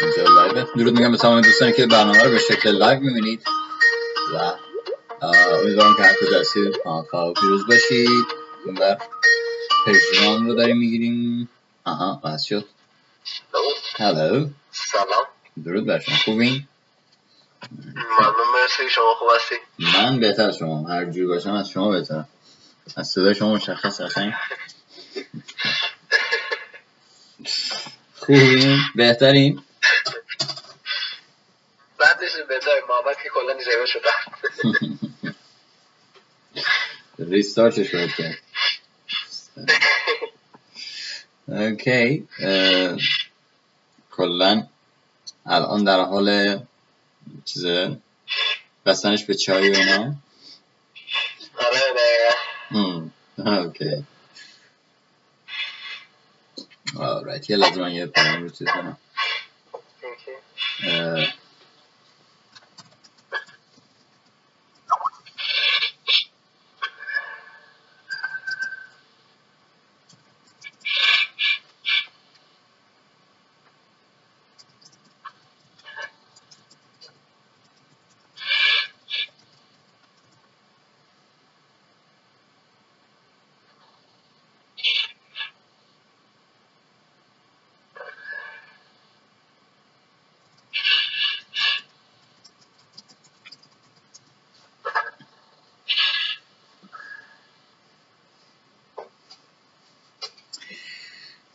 اینجا لایو. درود میگم به تمام دوستانی که برنامه رو به شکل لایو میبینید و امیدوارم که هر کجا هستید خواه پیروز باشید. اینور پژمان رو داریم میگیریم. آها بس شد. هلو سلام. درود بر شما، خوبین؟ ممنون مرسی، شما خوب هستی؟ من بهتر از شما، هر جور باشم از شما بهترم. از صدای شما مشخص هستین. خوبین؟ بهترین؟ بعدش بهتر. محمد که کلا جیبه شده. ریستارتش باید کرد. اوکی. کلا الان در حال چیزه بستنش به چای و اینا. آره اوکی. آلرایت، یه لحظه من یه پیام رو چیز کنم.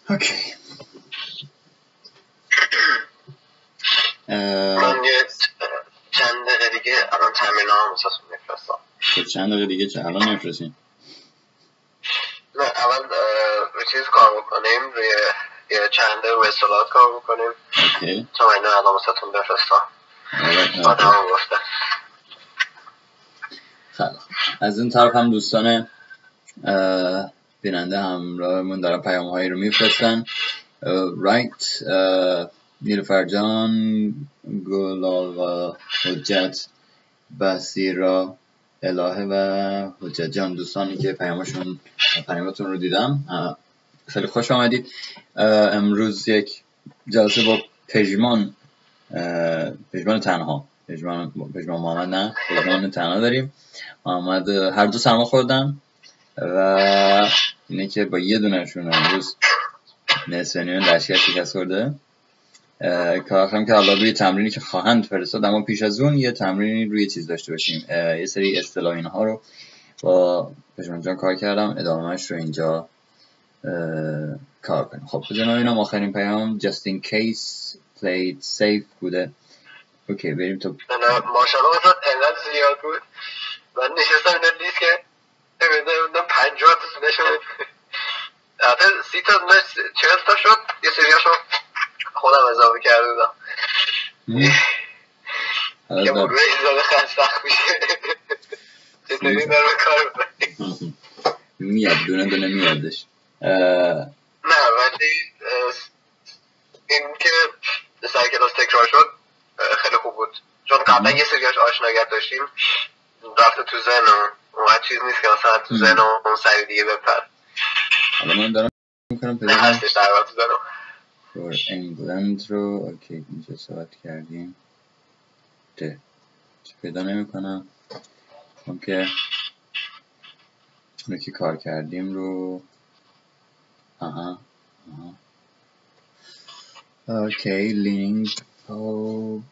اوکی. من یه چند دقیقه دیگه الان تمرین ها مساسون میفرستم. چند دقیقه دیگه چه الان نمیفرستین؟ نه اول روی چیز کار میکنیم، روی یه چند دقیقه روی اصطلاحات کار میکنیم. اوکی. تا من اینو الان مساسون بفرستم. بعد همون گفتم. خیلی از این طرف هم دوستان بیننده همراهمون دارن پیام هایی رو میفرستن. رایت، نیلوفر جان، گلال و حجت، بسیرا، الهه و حجت جان، دوستانی که پیاماتون رو دیدم خیلی خوش آمدید. امروز یک جلسه با پژمان تنها، پژمان محمد نه، پژمان تنها داریم. محمد هر دو سرما خوردن و اینه که با یه دونشون امروز نصف نیمه لشکر شکست خورده. کارم که حالا روی تمرینی که خواهند فرستاد، اما پیش از اون یه تمرینی روی چیز داشته باشیم. یه سری اصطلاح اینها رو با پژمان جان کار کردم، ادامهش رو اینجا کار کنیم. خب بزنم اینم آخرین پیام just in case played safe بوده. اوکی بریم تو. ماشاءالله واسه انقدر زیاد بود من نشستم اینا لیست که ببینم 50 تا سونه شد، حتی 30 تا 40 تا شد، یه سریاشو خودم اضافه کرده بودم که موقع اضافه خیلی سخت میشه. چطوری دارم کار بکنیم میاد دونه میادش. نه ولی این که سر کلاس تکرار شد خیلی خوب بود، چون قبلا یه سریاش آشناگت داشتیم رفته تو ذهن اونقدر چیز نیست که مثلا تو ذهن اون سری دیگه بپر. حالا من دارم میکنم پیدا کنم هستش در واقع تو ذهنم فور انگلند رو. اوکی اینجا صحبت کردیم ده چه پیدا نمی کنم چون که اونو که کار کردیم رو اوکی leaning pole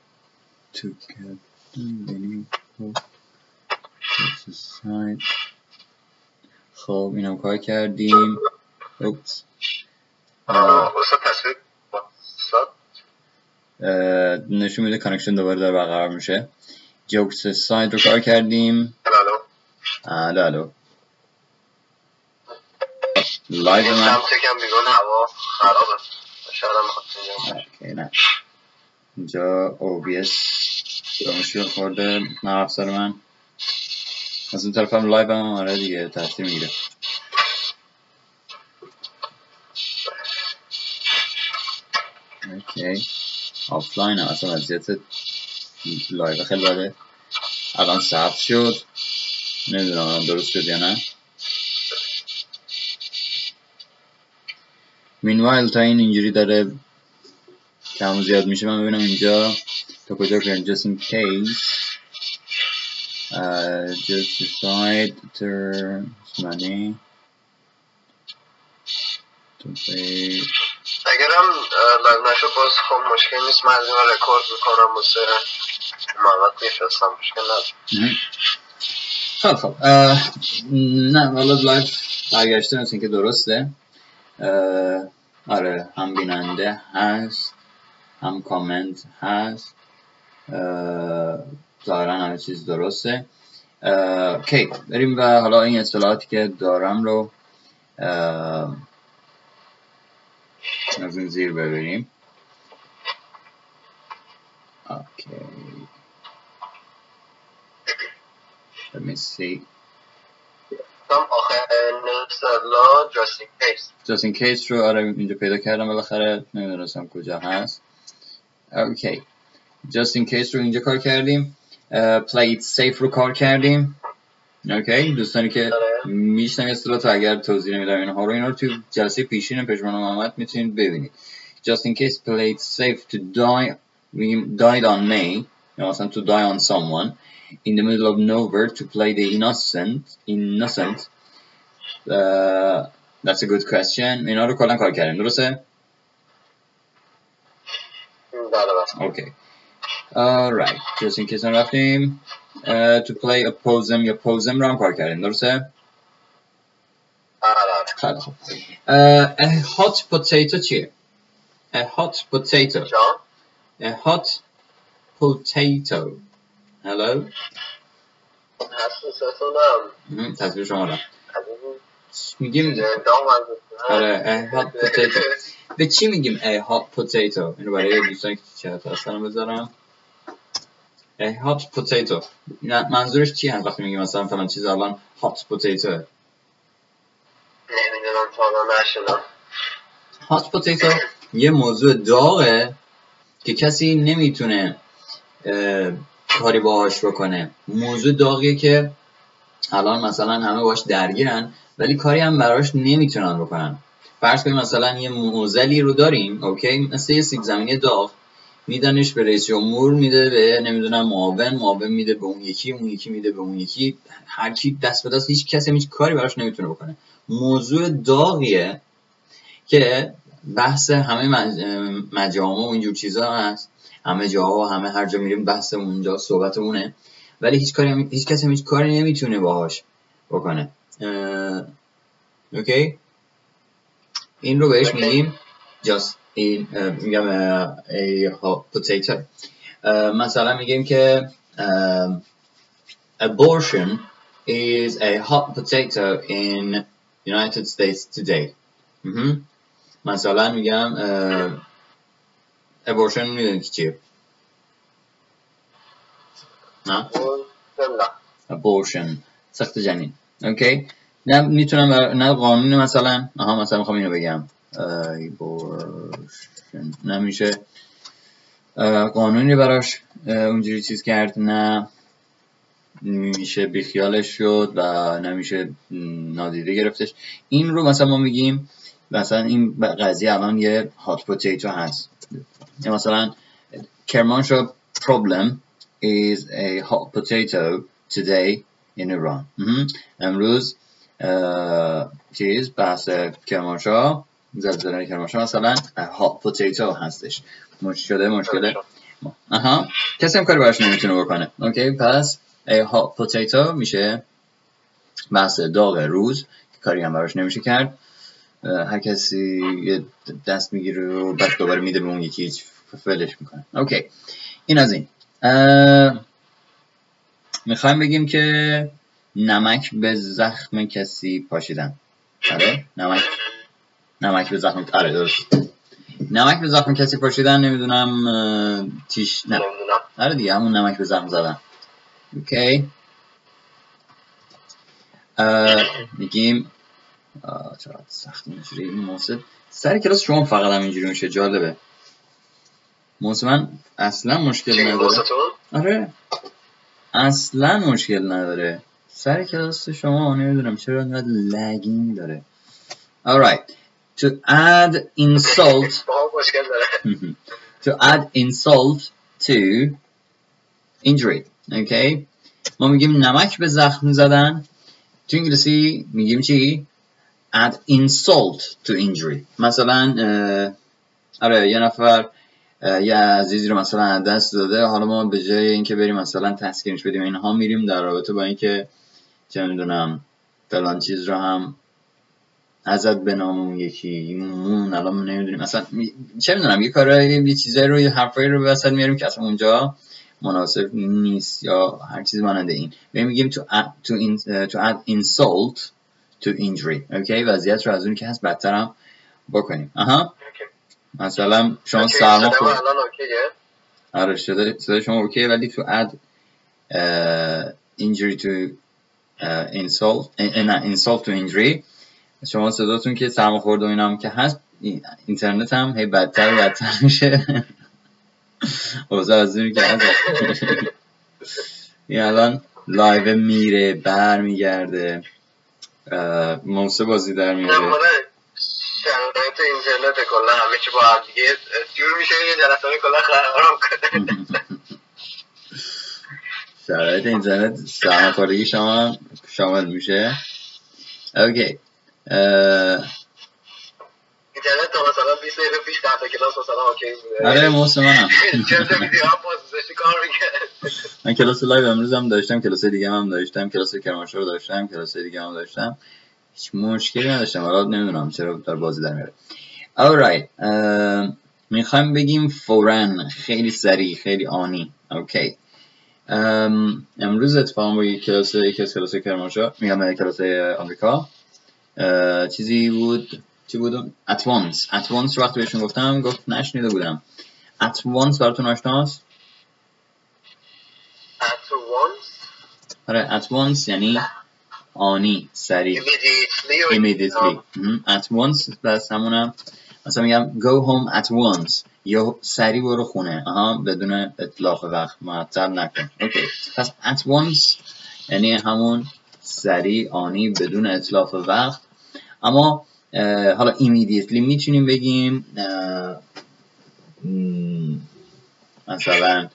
together leaning pole to side. خب اینم کار کردیم. اوپس واسه تصویر نشون میده کانکشن دوباره داره برقرار میشه. جوکس ساید رو کار کردیم. الو لایو من سمت کم بیرون هوا خرابه شاید هم بخواد نه اینجا OBS به مشکل خورده نه افزار من. از اون طرف هم لایو هم آره دیگه تاثیر میگیره. اوکی آفلاین هم اصلا وضعیت لایو خیلی بده. الان ثبت شد، نمیدونم درست شد یا نه. مینوایل تا این اینجوری داره کم زیاد میشه. من ببینم اینجا تا کجا کنیم. just in case just decide terms money to pay. اگرم لایو نشد باز خب مشکل نیست، من از این رکورد میکنم واسه محمد میفرستم، مشکل نداره. خب نه حالا لایو برگشته مثل اینکه درسته. آره هم بیننده هست هم کامنت هست، ظاهرا همه چیز درسته. اوکی بریم و حالا این اصطلاحاتی که دارم رو از این زیر ببریم. اوکی let me see. آخرین اصطلاح just in case. just in case رو آره اینجا پیدا کردم بالاخره، نمیدونستم کجا هست. اوکی just in case رو اینجا کار کردیم. play it safe رو کار کردیم. اوکی دوستانی که میشنن اصطلاح تو اگر توضیح نمیدم اینها رو تو جلسه پیشین پژمان و محمد میتونید ببینید. just in case play it safe to die died on me یا مثلا to die on someone in the middle of nowhere to play the innocent. That's a good question. اینا رو کلا کار کردیم درسته؟ بله. اوکی alright just in case هم رفتیم. to play a poem یا poem رو هم کار کردیم درسته؟ خیلی خوب. a hot potato چیه؟ a hot potato. a hot potato. hello تصویر شما را میگیم آره a hot potato. به چی میگیم a hot potato؟ اینو برای دوستانی که چت هستن بذارم. a hot potato منظورش چی هست وقتی میگیم مثلا فلان چیز الان hot potato؟ نمیدونم تا نشدم. hot potato یه موضوع داغه که کسی نمیتونه کاری باهاش بکنه. موضوع داغیه که الان مثلا همه باش درگیرن ولی کاری هم براش نمیتونن بکنن. فرض کنیم مثلا یه موزلی رو داریم اوکی مثل یه سیب زمینی داغ، میدنش به رئیس جمهور، میده به نمیدونم معاون میده به اون یکی میده به اون یکی، هر کی دست به دست، هیچ کسی هیچ کاری براش نمیتونه بکنه. موضوع داغیه که بحث همه مجامع و اینجور چیزا هست، همه جاها همه هر جا میریم بحث اونجا صحبتمونه ولی هیچ کسی هیچ کاری نمیتونه باهاش بکنه. اوکی این رو بهش میگیم just میگم a hot potato. مثلا میگیم که abortion is a hot potato in United States today. مثلا میگم abortion میدونی که چیه؟ نه؟ abortion سخت جنین. اوکی نه میتونم نه قانون مثلا مثلا میخوام اینو بگم abortion نمیشه قانونی براش اونجوری چیز کرد، نه میشه بیخیالش شد و نمیشه نادیده گرفتش. این رو مثلا ما میگیم مثلا این قضیه الان یه hot potato هست. مثلا کرمانشاه problem is a hot potato today in Iran. امروز چیز بحث کرمانشاه، زلزله کرمانشاه مثلا hot potato هستش. مشکل کسی هم کاری براش نمیتونه بکنه. اوکی پس a hot potato میشه بحث داغ روز که کاری هم براش نمیشه کرد. هر کسی یه دست میگیره و بعد دوباره میده به اون یکی فلش میکنه. اوکی این از این. میخوایم بگیم که نمک به زخم کسی پاشیدن. آره نمک به زخم آره درست. نمک به زخم کسی پاشیدن نمیدونم تیش نه آره دیگه همون نمک به زخم زدن. اوکی میگیم چقدر سخت اینجوری. این موضوع سر کلاس شما فقط هم اینجوری میشه، جالبه. موضوع من اصلا مشکل نداره. آره اصلا مشکل نداره. سر کلاس شما نمیدونم چرا انقدر لگینگ داره. alright to add insult to add insult to injury. اوکی، ما میگیم نمک به زخم زدن. تو انگلیسی میگیم چی؟ add insult to injury. مثلا آره یه نفر یه عزیزی رو مثلا دست داده، حالا ما به جای اینکه بریم مثلا تسکینش بدیم اینها میریم در رابطه با اینکه چه میدونم فلان چیز رو هم ازت بنامون یکی مون الان نمیدونیم مثلا چه میدونم یه کارایی یه چیزایی رو یه حرفایی رو وسط میاریم که اصلا اونجا مناسب نیست یا هر چیز ماننده این. میگیم to add insult to injury. اوکی، وضعیت رو از اون که هست بدتر هم بکنیم. مثلا شما سرما خورد. آره صدای شما اوکی، ولی to add injury to insult to injury، شما صداتون که سرما خورد و اینام که هست، اینترنت هم هی بدتر و بدتر میشه. اوضاع از اونی که هست. این الان لایو میره بر میگرده، موسه بازی در میاره. شرایط اینترنت کلا همه چی با هم دیگه جور میشه، یه جلسه کلا خراب کنه. شرایط اینترنت سرماخوردگی شما شامل میشه. اوکی، اینترنت تا مثلا 20 دقیقه پیش تحت کلاس مثلا اوکی بوده. آره موسه منم. چند تا ویدیو هم بازداشتی کار میکرد. من کلاس لایو امروز هم داشتم، کلاس دیگه هم داشتم، کلاس کرمانشاه رو داشتم، کلاس دیگه هم داشتم، هیچ مشکلی نداشتم. حالا نمیدونم چرا در بازی در میاره. alright، میخوایم بگیم فوراً، خیلی سریع، خیلی آنی. اوکی، امروز اتفاقا با یکی از کلاس کرمانشاه، میگم کلاس آمریکا، چیزی بود، چی بود؟ at once رو وقتی بهشون گفتم گفت نشنیده بودم. at once براتون آشناست؟ at once؟ آره at once یعنی آنی، سریع، immediately. at once بس همونم. مثلا میگم go home at once، یا سریع برو خونه، بدون اطلاق وقت، معطل نکن. اوکی، پس at once یعنی همون سریع، آنی، بدون اطلاق وقت. اما حالا immediately میتونیم بگیم مثلا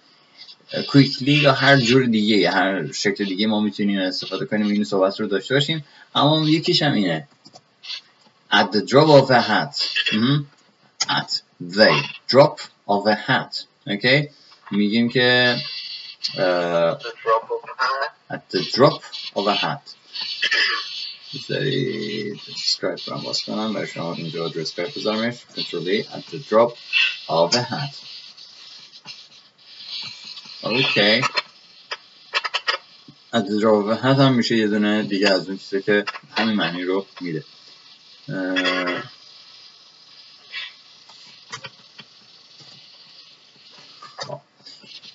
quickly یا هر جور دیگه، هر شکل دیگه ما میتونیم استفاده کنیم این صحبت رو داشته باشیم. اما یکیش هم اینه at the drop of a hat. at the drop of a hat. اوکی، میگیم که at the drop of a hat. بذارید سکایپ رو هم باز کنم برای شما اینجا آدرس سکایپ بذارمش. control at the drop of a hat. اوکی، at the drop of a hat هم میشه یه دونه دیگه از اون چیزه که همین معنی رو میده.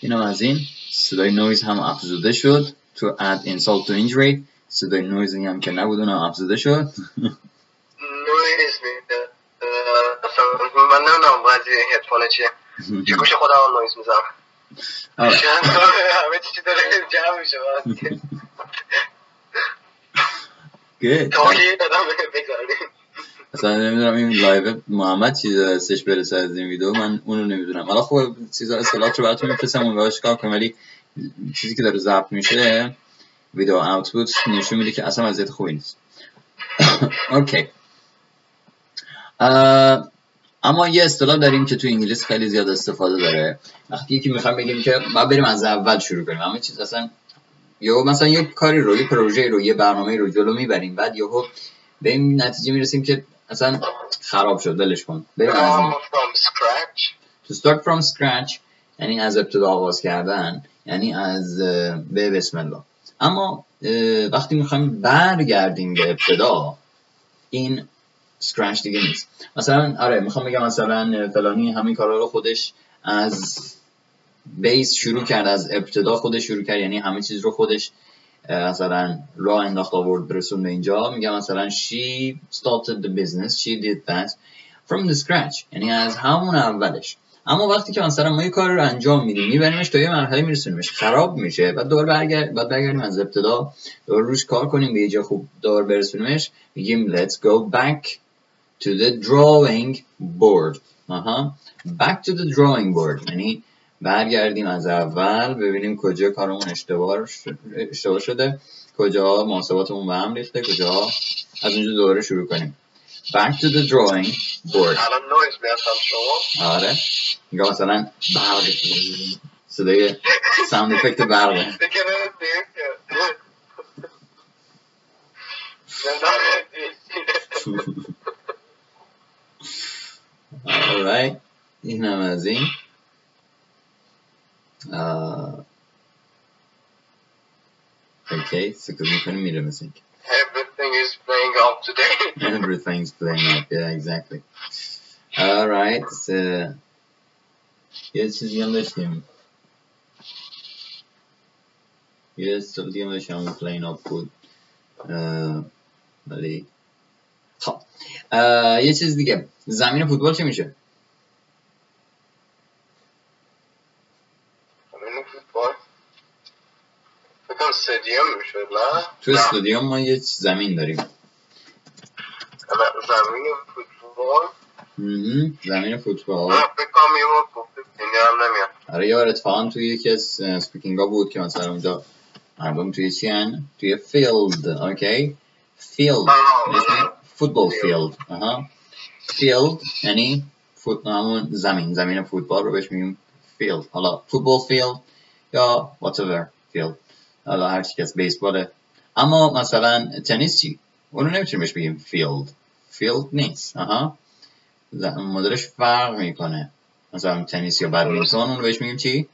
اینم از این. صدای نویز هم افزوده شد to add insult to injury. صدای نویزی هم که نبود اونم افزوده شد. نویز میده، من نمیدونم بعضی هدفونه چیه، چه گوش خودم هم نویز میزنم، همه چی داره جمع میشه. گود توقیه دادم بگذاریم. اصلا نمیدونم این لایو محمد چیز دستش برسه از این ویدیو، من اونو نمیدونم. حالا خوب چیزا اصطلاحات رو براتون میفرستم اون بهش کار کنم، ولی چیزی که داره ضبط میشه ویدیو آوتپوت نشون میده که اصلا وضعیت خوبی نیست. اوکی، اما یه اصطلاح داریم که تو انگلیس خیلی زیاد استفاده داره. وقتی یکی میخوام بگیم که ما بریم از اول شروع کنیم، همه چیز اصلا یا مثلا یه کاری رو، یه پروژه رو، یه برنامه رو جلو میبریم، بعد یهو به این نتیجه میرسیم که اصلا خراب شد، ولش کن، بریم از اول. To start from scratch یعنی از ابتدا آغاز کردن، یعنی از به بسم الله. اما وقتی میخوایم برگردیم به ابتدا، این scratch دیگه نیست. مثلا آره میخوام بگم مثلا فلانی همین کارا رو خودش از بیس شروع کرد، از ابتدا خودش شروع کرد، یعنی همه چیز رو خودش مثلا راه انداخت آورد برسون به اینجا. میگم مثلا she started the business, she did that from the scratch، یعنی از همون اولش. اما وقتی که مثلا ما یه کار رو انجام میدیم، میبریمش تا یه مرحله میرسونیمش، خراب میشه، بعد دوباره برگردیم از ابتدا، دوباره روش کار کنیم، به یه جا خوب دوباره برسونیمش، میگیم let's go back to the drawing board. آها. back to the drawing board یعنی برگردیم از اول ببینیم کجا کارمون اشتباه شده، کجا محاسباتمون به هم ریخته، کجا از اونجا دوباره شروع کنیم. back to the drawing board. الان نویز بیاد شما. آره میگم مثلا برق، صدای ساوند افکت برقه. alright این هم از این. اوکی سکوت میکنیم میره مثل اینکه everything is playing up today. everything's playing up. Yeah, exactly. alright یه چیزی هم داشتیم، یه استودیو هم داشتیم همون playing up بود ولی خب یه چیز دیگه، زمین فوتبال چی میشه؟ زمین فوتبال فکرم استادیوم میشه نه؟ تو استادیوم ما یه زمین داریم. زمین فوتبال زمین فوتبال فکر کنم یه بار گفتیم اینجا هم نمیاد. آره یه بار اتفاقا توی یکی از سپیکینگ ها بود که مثلا اونجا مردم توی چی هن؟ توی فیلد. اوکی فیلد فوتبال فیلد. فیلد یعنی همون زمین فوتبال رو بهش میگیم فیلد. حالا فوتبال فیلد یا whatever فیلد، حالا هر چی که از بیسباله. اما مثلا تنیس چی؟ اونو نمیتونیم بهش بگیم فیلد نیست. مدلش فرق میکنه. مثلا تنیس یا بدمینتون اونو بهش میگیم چی؟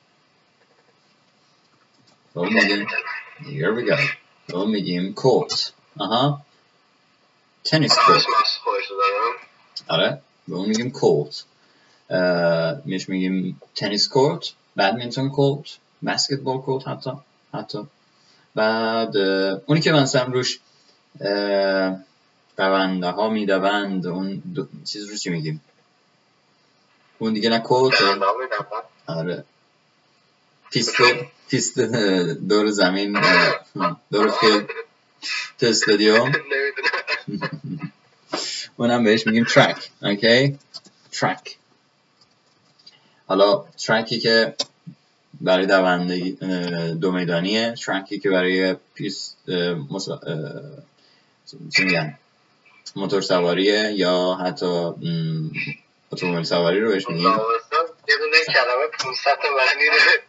اون میگیم here we go اون میگیم کورت. تنیس کورت. آره به اون میگیم کورت. میش میگیم تنیس کورت، بدمینتون کورت، بسکتبال کورت حتی. بعد اونی که مثلا روش دونده ها میدوند اون چیز رو چی میگیم؟ اون دیگه نه کورت. آره پیست دور زمین دور فیلد تو استادیوم اونم بهش میگیم ترک. اوکی ترک. حالا ترکی که برای دوندگی دو میدانیه، ترکی که برای پیست چی میگن موتور سواریه یا حتی اتومبیل سواری رو بهش میگیم. یه دونه کلمه 500 معنی داره.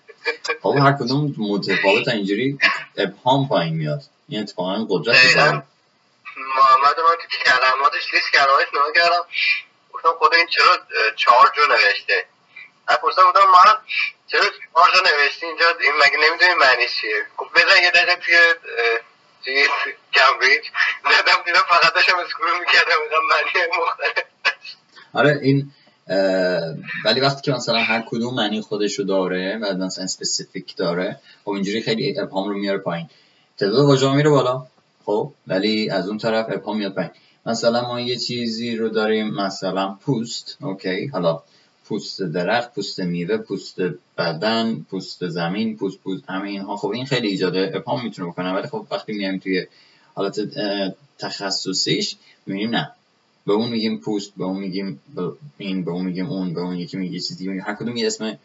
خب هر کدوم متفاوت اینجوری ابهام پایین میاد. این اتفاقا قدرت زبان. محمد من تو کلماتش لیست کلماتش نگاه کردم گفتم خدا این چرا 4 جو نوشته. من پرسیدم گفتم من چرا 4 جو نوشتی اینجا، این مگه نمیدونی معنیش چیه؟ گفت بزن یه دقیقه توی کمبریج زدم دیدم فقط داشتم اسکرول میکردم اینقدر معنی مختلف. آره این ولی وقتی که مثلا هر کدوم معنی خودشو داره و مثلا اسپسیفیک داره خب اینجوری خیلی ابهام رو میاره پایین، تعداد واژه‌ها میره بالا خب ولی از اون طرف ابهام میاد پایین. مثلا ما یه چیزی رو داریم مثلا پوست. اوکی حالا پوست درخت، پوست میوه، پوست بدن، پوست زمین، پوست همه اینها خب این خیلی ایجاد ابهام میتونه بکنه، ولی خب وقتی میایم توی حالت تخصصیش میبینیم نه به اون میگیم پوست، به اون میگیم این، به اون میگیم اون، به اون یکی میگه چیز دیگه، هر کدوم یه اسم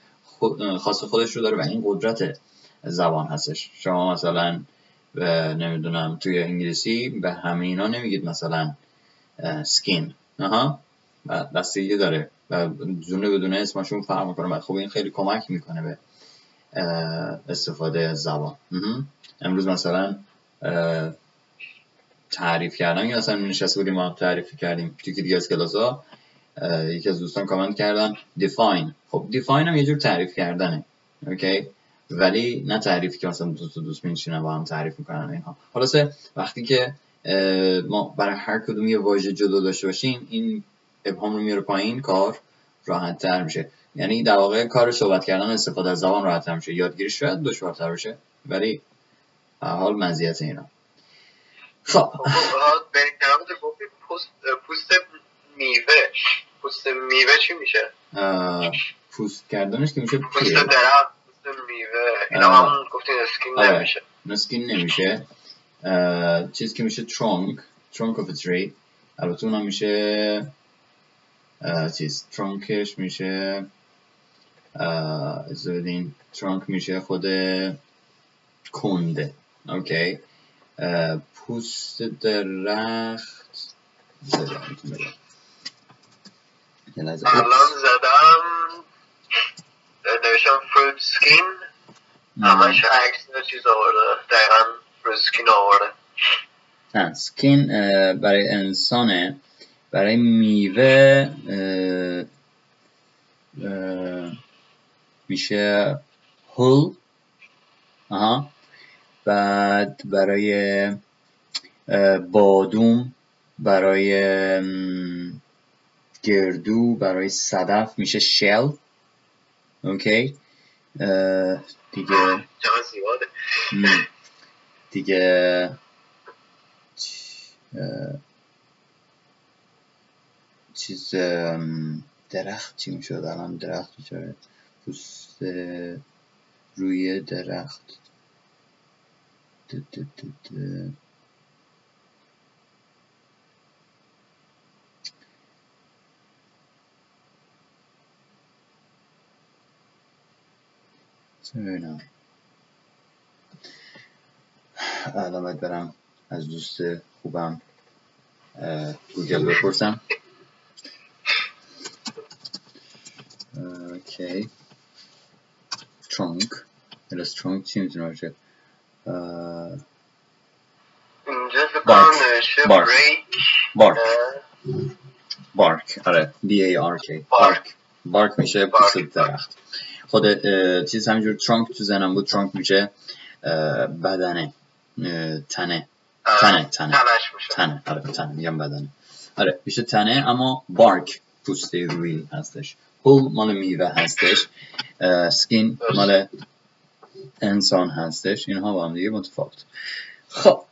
خاص خودش رو داره و این قدرت زبان هستش. شما مثلا نمیدونم توی انگلیسی به همه اینا نمیگید مثلا سکین و بستگی داره و دونه بدونه اسمشون فرق میکنه و خب این خیلی کمک میکنه به استفاده از زبان. امروز مثلا تعریف کردن یا مثلا نشسته بودیم ما تعریف کردیم توی دیگه از کلاس‌ها یکی از دوستان کامنت کردن define. خب define هم یه جور تعریف کردنه اوکی ولی نه تعریفی که مثلا دوست میشینن با هم تعریف میکنن اینها. خلاصه وقتی که ما برای هر کدوم یه واژه جدا داشته باشیم این ابهام رو میاره پایین، کار راحت تر میشه. یعنی در واقع کار صحبت کردن استفاده از زبان راحت تر میشه. یادگیریش شاید دشوارتر بشه ولی به حال مزیت اینا. خب پوست میوه، پوست میوه چی میشه؟ پوست کردنش که میشه پوست درخت، پوست میوه اینا همون گفتین اسکین نمیشه. اسکین نمیشه. چیز که میشه trunk of a tree، البته اونم میشه چیز ترانکش میشه زودین ترانک میشه خود کنده. اوکی. پوست درخت الان زدم نوشتم فروت سکین، همش عکس چیز آورده، دقیقا فروت سکین آورده. نه سکین برای انسانه، برای میوه میشه هول. بعد برای بادوم، برای گردو، برای صدف میشه شل. اوکی. دیگه جمع زیاده. دیگه چیز درخت چی میشد الان؟ درخت میشه پوست روی درخت. الان باید برم از دوست خوبم گوگل بپرسم. اوکی. ترانک. درست ترانک چی میتونه باشه؟ بارک. آره BARK. بارک میشه پوست درخت. خود چیز همینجور ترانک تو ذهنم بود. ترانک میشه بدنه، تنه. آره تنه میگم بدنه. آره میشه تنه، اما بارک پوست روی هستش. هول مال میوه هستش. سکین مال انسان هستش. اینها با هم دیگه متفاوت. خب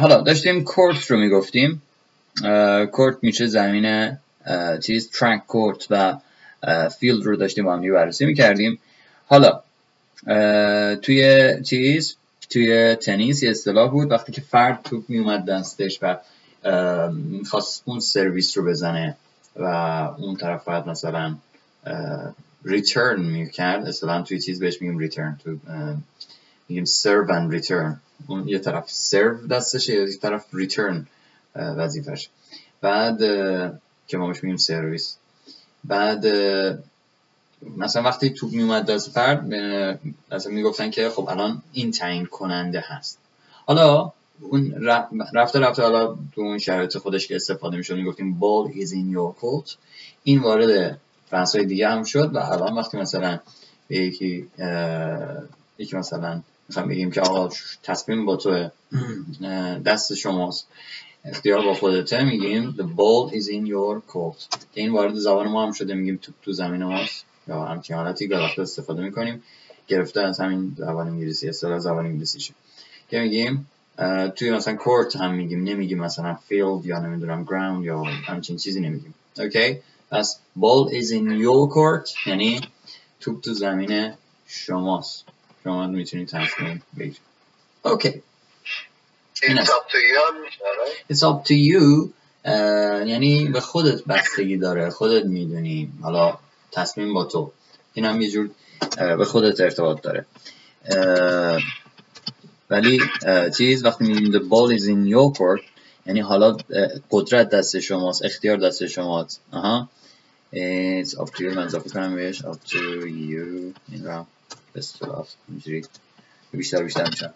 حالا داشتیم کورت رو میگفتیم. کورت میشه زمین چیز، ترک کورت و فیلد رو داشتیم با هم دیگه بررسی میکردیم. حالا توی چیز، توی تنیس یه اصطلاح بود وقتی که فرد توپ میومد دستش و میخواست اون سرویس رو بزنه و اون طرف باید مثلا ریترن میکرد. اصطلاحاً توی چیز بهش میگیم ریترن، تو میگیم سرو اند ریترن. اون یه طرف سرو دستشه، یه طرف ریترن وظیفش. بعد که ما بهش میگیم سرویس. بعد مثلا وقتی توپ میومد دست فرد، مثلا میگفتن که خب الان این تعیین کننده هست. حالا اون رفته حالا تو اون شرایط خودش که استفاده میشد میگفتیم ball is in your court. این وارد بحث‌های دیگه هم شد و الان وقتی مثلا به یکی مثلا میخوام بگیم که آقا تصمیم با تو، دست شماست، اختیار با خودته، میگیم the ball is in your court. که این وارد زبان ما هم شده، میگیم تو زمین ماست یا همچین حالتی که وقت استفاده میکنیم، گرفته از همین زبان انگلیسی، اصطلاح زبان انگلیسیشه که میگیم توی مثلا کورت هم میگیم، نمیگیم مثلا فیلد یا نمیدونم گراوند یا همچین چیزی نمیگیم. اوکی. پس ball is in your court یعنی توپ تو زمین شماست، شما میتونید تصمیم بگیرید. اوکی. It's up to you یعنی به خودت بستگی داره، خودت میدونی، حالا تصمیم با تو. این هم یه جور به خودت ارتباط داره. ولی چیز وقتی میگیم the ball is in your court یعنی حالا قدرت دست شماست، اختیار دست شماست. It's up to you. من اضافه کنم بهش up to you. این رو بستراف اینجوری بیشتر میشه.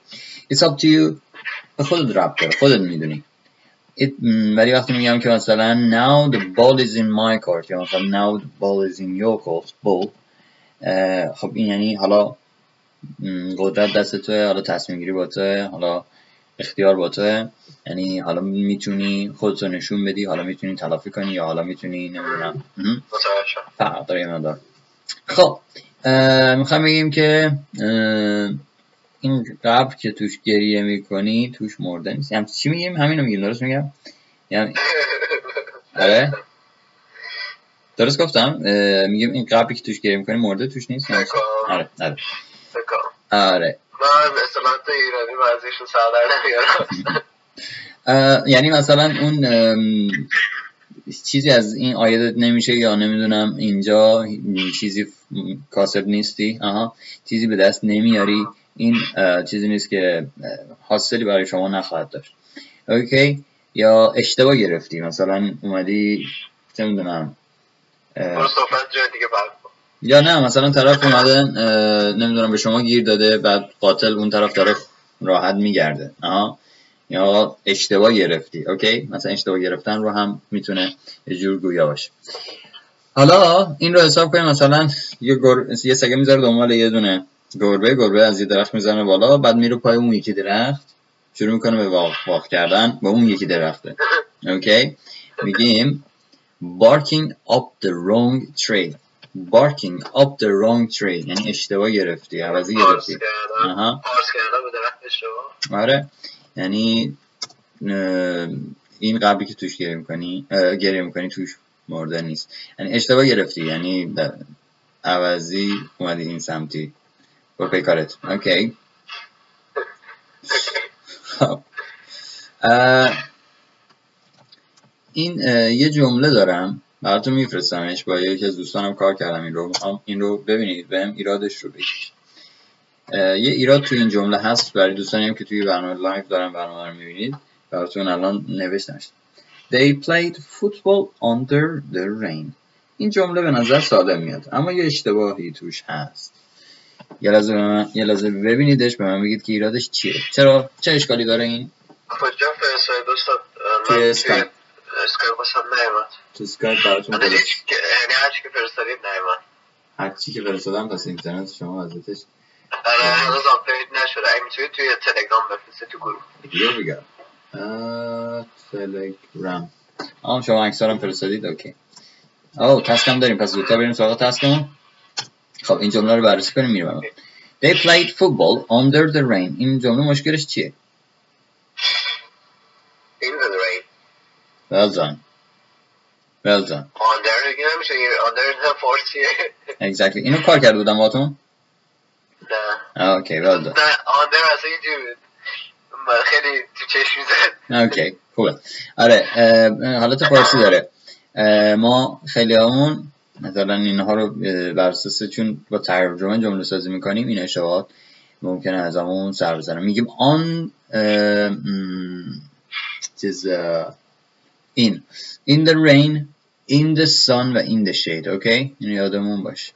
It's up to you به خودت ربط داره، خودت میدونی. ولی وقتی میگم که مثلا now the ball is in my court یا مثلا now the ball is in your court ball، خب این یعنی حالا قدرت دست توه، حالا تصمیم گیری با توه، حالا اختیار با توه. یعنی حالا میتونی خودتو نشون بدی، حالا میتونی تلافی کنی یا حالا میتونی نمیدونم فرق داره یا نداره. خب میخوام بگیم که این قبر که توش گریه میکنی توش مرده نیست. یعنی چی میگیم؟ همینو میگیم، درست میگم؟ یعنی آره درست گفتم. میگیم این قبری که توش گریه میکنی مرده توش نیست. آره من اصطلاحات ایرانی بعضیشون سردر نمیارم. یعنی مثلا اون چیزی از این آیه نمیشه یا نمیدونم اینجا چیزی کاسب نیستی، چیزی به دست نمیاری، این چیزی نیست که حاصلی برای شما نخواهد داشت. اوکی. یا اشتباه گرفتی، مثلا اومدی چه میدونم یا نه مثلا طرف اومده نمیدونم به شما گیر داده، بعد قاتل اون طرف داره راحت میگرده، یا اشتباه گرفتی. اوکی، مثلا اشتباه گرفتن رو هم میتونه یه جور گویا باشه. حالا این رو حساب کنیم، مثلا یه سگه میذاره دنبال یه دونه گربه از یه درخت میزنه بالا، بعد میره پای اون یکی درخت شروع میکنه به واق کردن با اون یکی درخته. اوکی، میگیم barking up the wrong tree. barking up the wrong tree یعنی اشتباه گرفتی، عوضی گرفتی. پارس کردن به درخت اشتباه. آره، یعنی این قبلی که توش گریه میکنی توش مرده نیست، یعنی اشتباه گرفتی، یعنی عوضی اومدی این سمتی با پیکارت. اوکی. این یه جمله دارم براتون میفرستمش، با یکی از دوستانم کار کردم، این رو ببینید، بهم ایرادش رو بگید. یه ایراد تو این جمله هست برای دوستانی هم که توی برنامه لایو دارن برنامه رو میبینید، براتون الان نوشتمش. They played football under the rain. این جمله به نظر ساده میاد اما یه اشتباهی توش هست. یه لحظه ببینیدش، به من بگید که ایرادش چیه. چه اشکالی داره این؟ کجا فرستادی دوستان؟ توی اسکایپ. اسکایپ واسم نیومد. تو اسکایپ براتون یعنی هرچی که فرستادید نیومد. هرچی که فرستادم پس اینترنت شما وضعیتش هنوز آپدیت نشده. اگه میتونید توی تلگرام بفرستید تو گروه. Here we go. تلگرام. شما عکسارم فرستادید. اوکی. تسکم داریم، پس زودتر بریم سراغ تسکمون. خب این جمله رو بررسی کنیم، میرم. They played football under the rain. این جمله مشکلش چیه؟ Under the rain. Well done. Under دیگه نمیشه، under فارسیه. Exactly. اینو کار کرده بودم باهاتون؟ نه. اوکی، well done. نه under اصلا یه جوری خیلی تو چشم میزد. اوکی، خوبه. آره، حالت فارسی داره. ما خیلی همون مثلا اینها رو بر اساس چون با ترجمه جمله سازی میکنیم، این اشتباهات ممکنه از همون سر بزنه. میگیم on in the rain, in the sun و in the shade. اوکی، اینو یادمون باشه.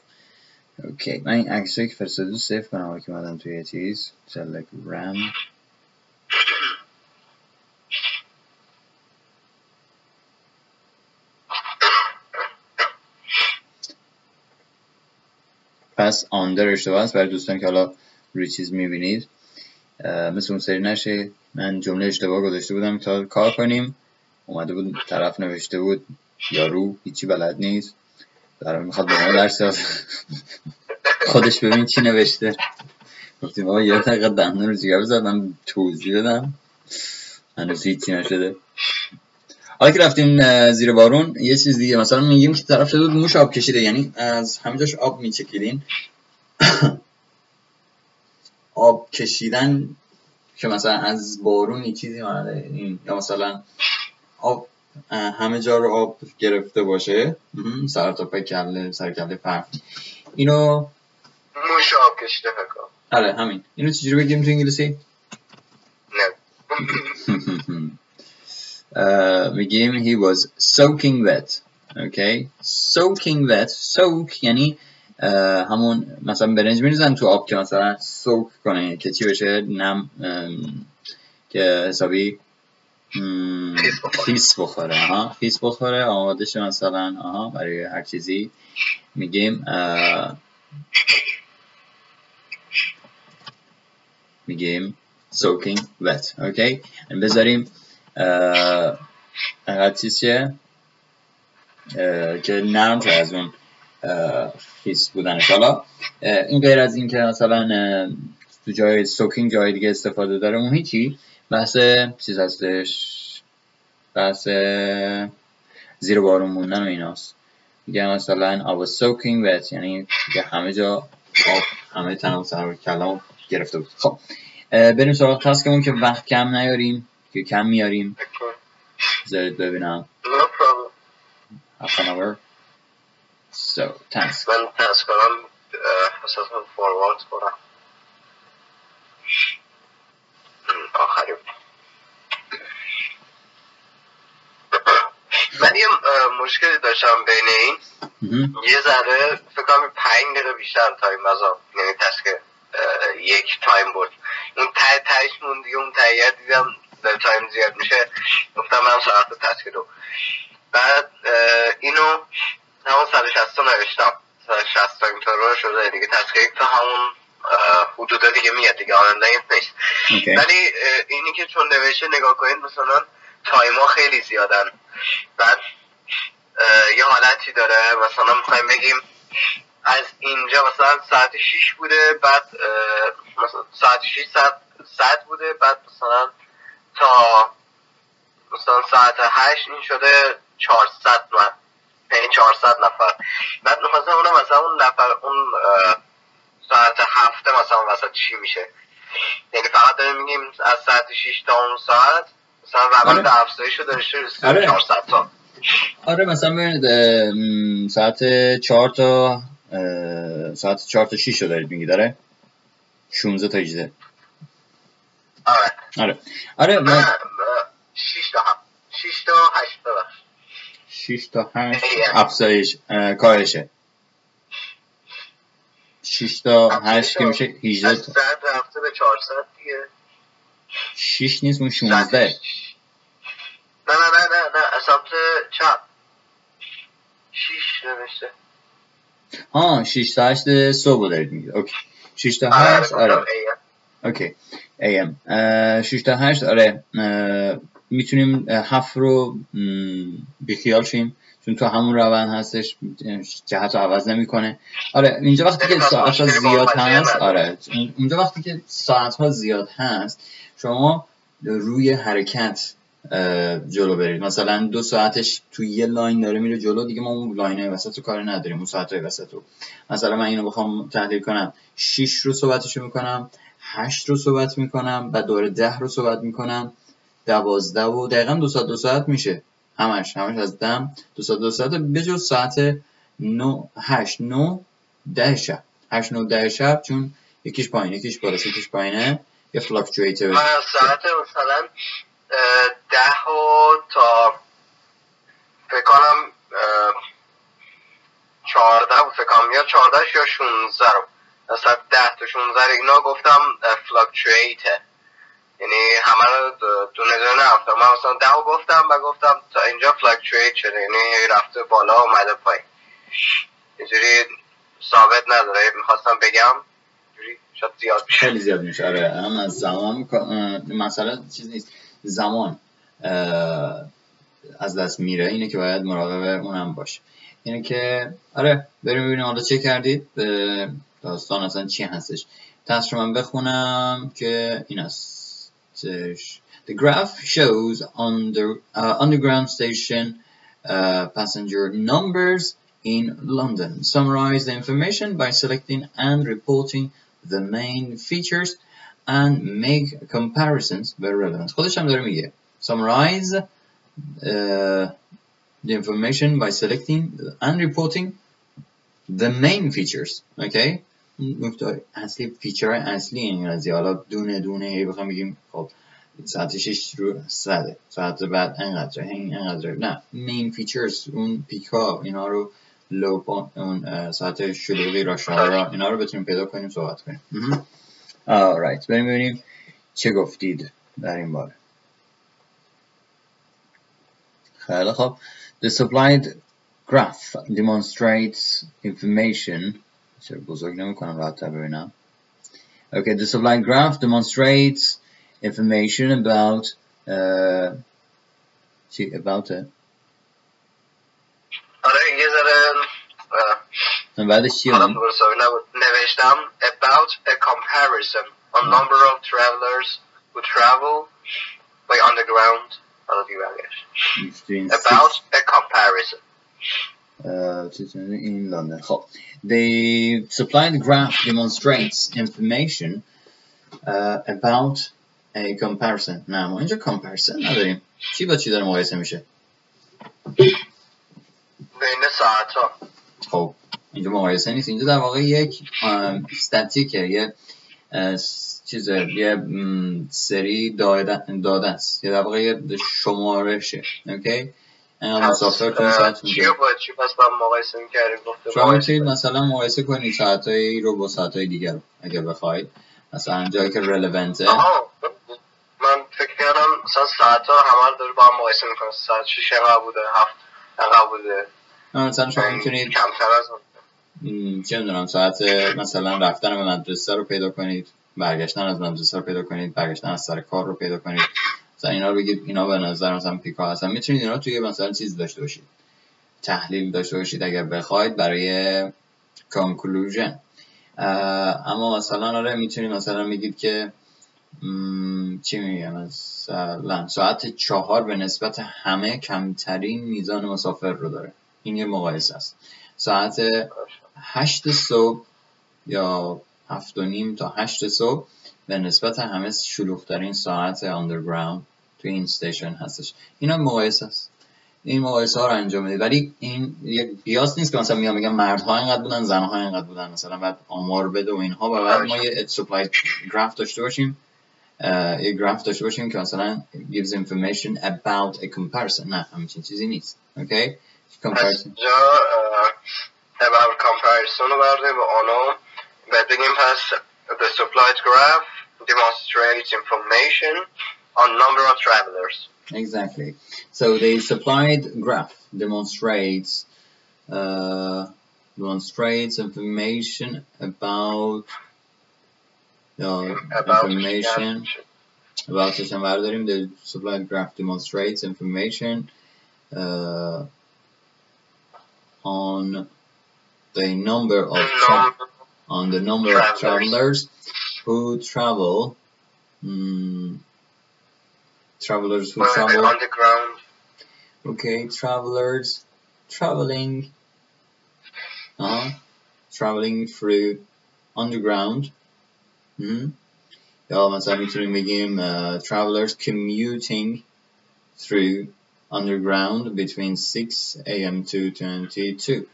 اوکی، من این عکسایی که فرستادی رو سیف کنم که اومدن توی چیز تلگرام. پس آندر اشتباه است برای دوستان که حالا روی چیز میبینید، مثل اون سری نشه. من جمله اشتباه گذاشته بودم تا کار کنیم، اومده بود طرف نوشته بود یارو هیچی بلد نیست، برای میخواد به ما درس بده. خودش ببین چی نوشته. گفتیم بابا یه دقیقه دهنه رو جیگر بزدم توضیح بدم، هنوز هیچی نشده. حالا که رفتیم زیر بارون، یه چیز دیگه مثلا میگیم که طرف شده بود موش آب کشیده، یعنی از همه جاش آب میچکیدین. آب کشیدن که مثلا از بارون یه چیزی مانده این، یا مثلا آب همه جا رو آب گرفته باشه، سر تا پای کله، سر کله فرق. اینو موش آب کشیده فکر. آره همین. اینو چجوری بگیم تو انگلیسی؟ نه. میگیم he was soaking wet. اوکی، soaking wet. soak یعنی همون مثلا برنج میریزن تو آب که مثلا soak کنه که چی بشه، نم، که حسابی خیس بخوره. خیس بخوره، آماده شه مثلا برای هر چیزی. میگیم soaking wet. اوکی، بذاریم هر چیز چیه که نرم شه از اون خیس بودنش. حالا این غیر از این که مثلا تو جای سوکینگ جای دیگه استفاده داره، اون هیچی. بحث چیز هستش، بحث زیر بارون موندن و ایناست. میگه مثلا I was soaking wet، یعنی که همه جا آب، همه تنم سر کلام گرفته بود. خب بریم سراغ تاسکمون که وقت کم نیاریم، که کم میاریم. بذارید ببینم. half an hour. So task. من تسک کنم اساسا فوروارد کنم آخری. من یه مشکلی داشتم بین این یه ذره فکر کنم 5 دقیقه بیشتر تایم بازم، یعنی تسک یک تایم بود. اون تایش موند دیگه، اون تایید دیدم در تایم زیاد میشه، گفتم من ساعت تسک 2. بعد اینو همون 160 نوشتم، 160 تایم تا رو شده دیگه. تسک یک تا همون حدودا دیگه میاد دیگه، آنلاین نیست. ولی اینی که چون نوشته نگاه کنید مثلا تایم ها خیلی زیادن. بعد یه حالتی داره مثلا میخوایم بگیم از اینجا مثلا ساعت 6 بوده، بعد مثلا ساعت 6 ساعت بوده، بعد مثلا تا مثلا ساعت 8 این شده 400 من، یعنی 400 نفر. بعد مثلا اونم مثلا اون نفر اون ساعت 7 مثلا وسط چی میشه؟ یعنی فقط داریم میگیم از ساعت 6 تا اون ساعت مثلا روند افزایش رو داشته رسیده 400 تا. آره مثلا ببینید ساعت 4 تا ساعت 4 تا 6 رو دارید میگید، داره 16 تا 18. آره من 6 تا 8 تا 6 تا 8 افزایش کاهشه. 6 تا 8 که میشه 18 تا. ساعت رفته به 400 دیگه. 6 نیست، اون 16. نه اصلا چپ 6 نوشته. 6 تا 8 صبح دارید میگید. اوکی 6 تا 8. آره اوکی AM 6 تا 8. آره میتونیم 7 رو بیخیال شیم چون تو همون روند هستش، جهت رو عوض نمیکنه. آره اینجا وقتی که ساعت ها زیاد هست، آره اونجا وقتی که ساعت ها زیاد هست شما روی حرکت جلو برید. مثلا 2 ساعتش تو یه لاین داره میره جلو دیگه، ما اون لاینای وسط رو کاری نداریم، اون ساعتای وسط رو. مثلا من اینو بخوام تحلیل کنم 6 رو صحبتشو میکنم، 8 رو صحبت میکنم، بعد دوباره 10 رو صحبت میکنم، 12 و دقیقاً 2 ساعت میشه. همش از 2 ساعت بجز ساعت 9 8 9 10 شب 8 9 10 شب، چون یکیش پایین یکیش بالا یکیش پایینه، یه فلاکچویتر. من ساعت مثلا 10 تا فکر کنم 14 فکر کنم یا 14 یا 16 رو مثلا 10 تا 16 اینا گفتم فلاکچویته، یعنی همه رو دونه نرفتم. من مثلا 10 گفتم و گفتم تا اینجا فلاکچویت شده، یعنی رفته بالا و اومده پایین، اینجوری ثابت نداره. میخواستم بگم اینجوری شاید زیاد میشه، خیلی زیاد میشه. آره هم از زمان مثلا چیز نیست، زمان از دست میره، اینه که باید مراقب اونم باشه. اینه که آره بریم ببینیم حالا چه کردید، داستان اصلا چی هستش. تست رو من بخونم که این هستش. The graph shows underground station passenger numbers in London. Summarize the information by selecting and reporting the main features and make comparisons by relevance. خودش هم داره میگه summarize the information by selecting and reporting the main features. Okay, نکته اصلی فیچر اصلی این قضیه. حالا دونه دونه بخوام بگیم خب ساعت 6 رو 100 ساعت بعد اینقدر نه، مین فیچرز اون پیکا اینا رو لو اون ساعت شلوغی را اینا رو بتونیم پیدا کنیم صحبت کنیم. alright بریم ببینیم چه گفتید در این باره. خیلی خب. The supplied graph demonstrates information. چرا بزرگ نمی کنم راحت تر ببینم. Okay, the supplied graph demonstrates information about about it. آره یه ذره بعدش چیه؟ نوشتم about a comparison on number of travelers who travel by underground. About a comparison in London. خب the supplied graph demonstrates information about a comparison. نه ما اینجا comparison نداریم. چی با چی داره مقایسه میشه؟ بین ساعت ها. خب اینجا مقایسه نیست، اینجا در واقع یک استاتیکه، یه چیزه، یه سری داده است، یه در واقع یه شمارشه. اوکی، مسافر تو این ساعت چی رو با چی پس با مقایسه میکردیم؟ شما میتونید مثلا مقایسه کنید ساعتایی رو با ساعتای دیگر رو اگه بخواید، مثلا جایی که رلوونته. من فکر کردم مثلا ساعت ها همه رو داره با هم مقایسه میکنه، ساعت 6 انقدر بوده، 7 انقدر بوده. مثلا شما میتونید کمتر از اون، چه میدونم، ساعت مثلا رفتن به مدرسه رو پیدا کنید، برگشتن از مدرسه رو پیدا کنید، برگشتن از سر کار رو پیدا کنید، مثلا اینا رو بگید اینا به نظر مثلا پیکا هستن. میتونید اینا توی مثلا چیز داشته باشید، تحلیل داشته باشید اگر بخواید برای کانکلوژن. اما مثلا آره میتونید مثلا میگید که چی میگم، مثلا ساعت 4 به نسبت همه کمترین میزان مسافر رو داره. این یه مقایسه است. ساعت 8 صبح یا 7:30 تا 8 صبح به نسبت همه شلوغ‌ترین ساعت آندرگراوند تو این استیشن هستش. اینا مقایسه است. این مقایسه ها رو انجام بدید، ولی این یک قیاس نیست که مثلا میگم مردها اینقدر بودن زنها اینقدر بودن، مثلا بعد آمار بده و اینها، و بعد ما یه سپلای گراف داشته باشیم، یه گراف داشته باشیم که مثلا gives information about a comparison. نه همچین چیزی نیست. اوکی، comparison جا about comparison رو برده با آنو بعد بگیم پس the supplied graph demonstrates information on number of travelers. Exactly. So the supplied graph demonstrates information about information about چشم برداریم. The supplied graph demonstrates information on the number of travelers who travel on the ground. Okay, travelers traveling through underground. یا مثلا میتونیم بگیم travelers commuting through underground between 6 a.m. to 22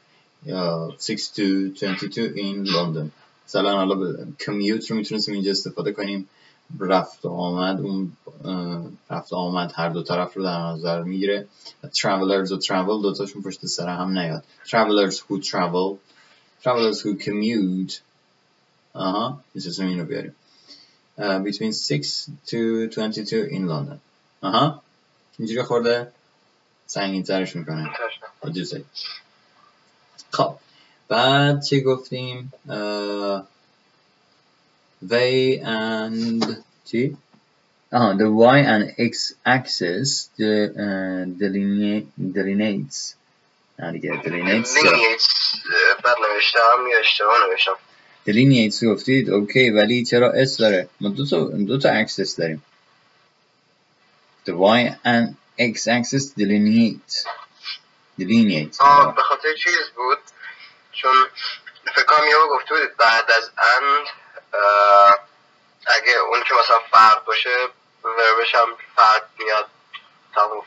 یا 6 to 22 in London. مثلا حالا commute رو میتونستیم اینجا استفاده کنیم، رفت و آمد، اون رفت و آمد هر دو طرف رو در نظر میگیره. travelers و travel دوتاشون پشت سر هم نیاد. travelers who commute میتونستیم این رو بیاریم between 6 to 22 in London. اینجوری خورده سنگین ترش میکنه. خب بعد چی گفتیم؟ they and چی؟ the y and x axis delineates بعد نوشتم یا اشتباه نوشتم. delineates گفتید اوکی، ولی چرا s داره؟ ما دو تا axis داریم. the y and x axis delineates به خاطر چیز بود، چون فکر کنم یه گفته بودید بعد از and اگه اون که مثلا فرد باشه وربش هم فرد میاد تمام.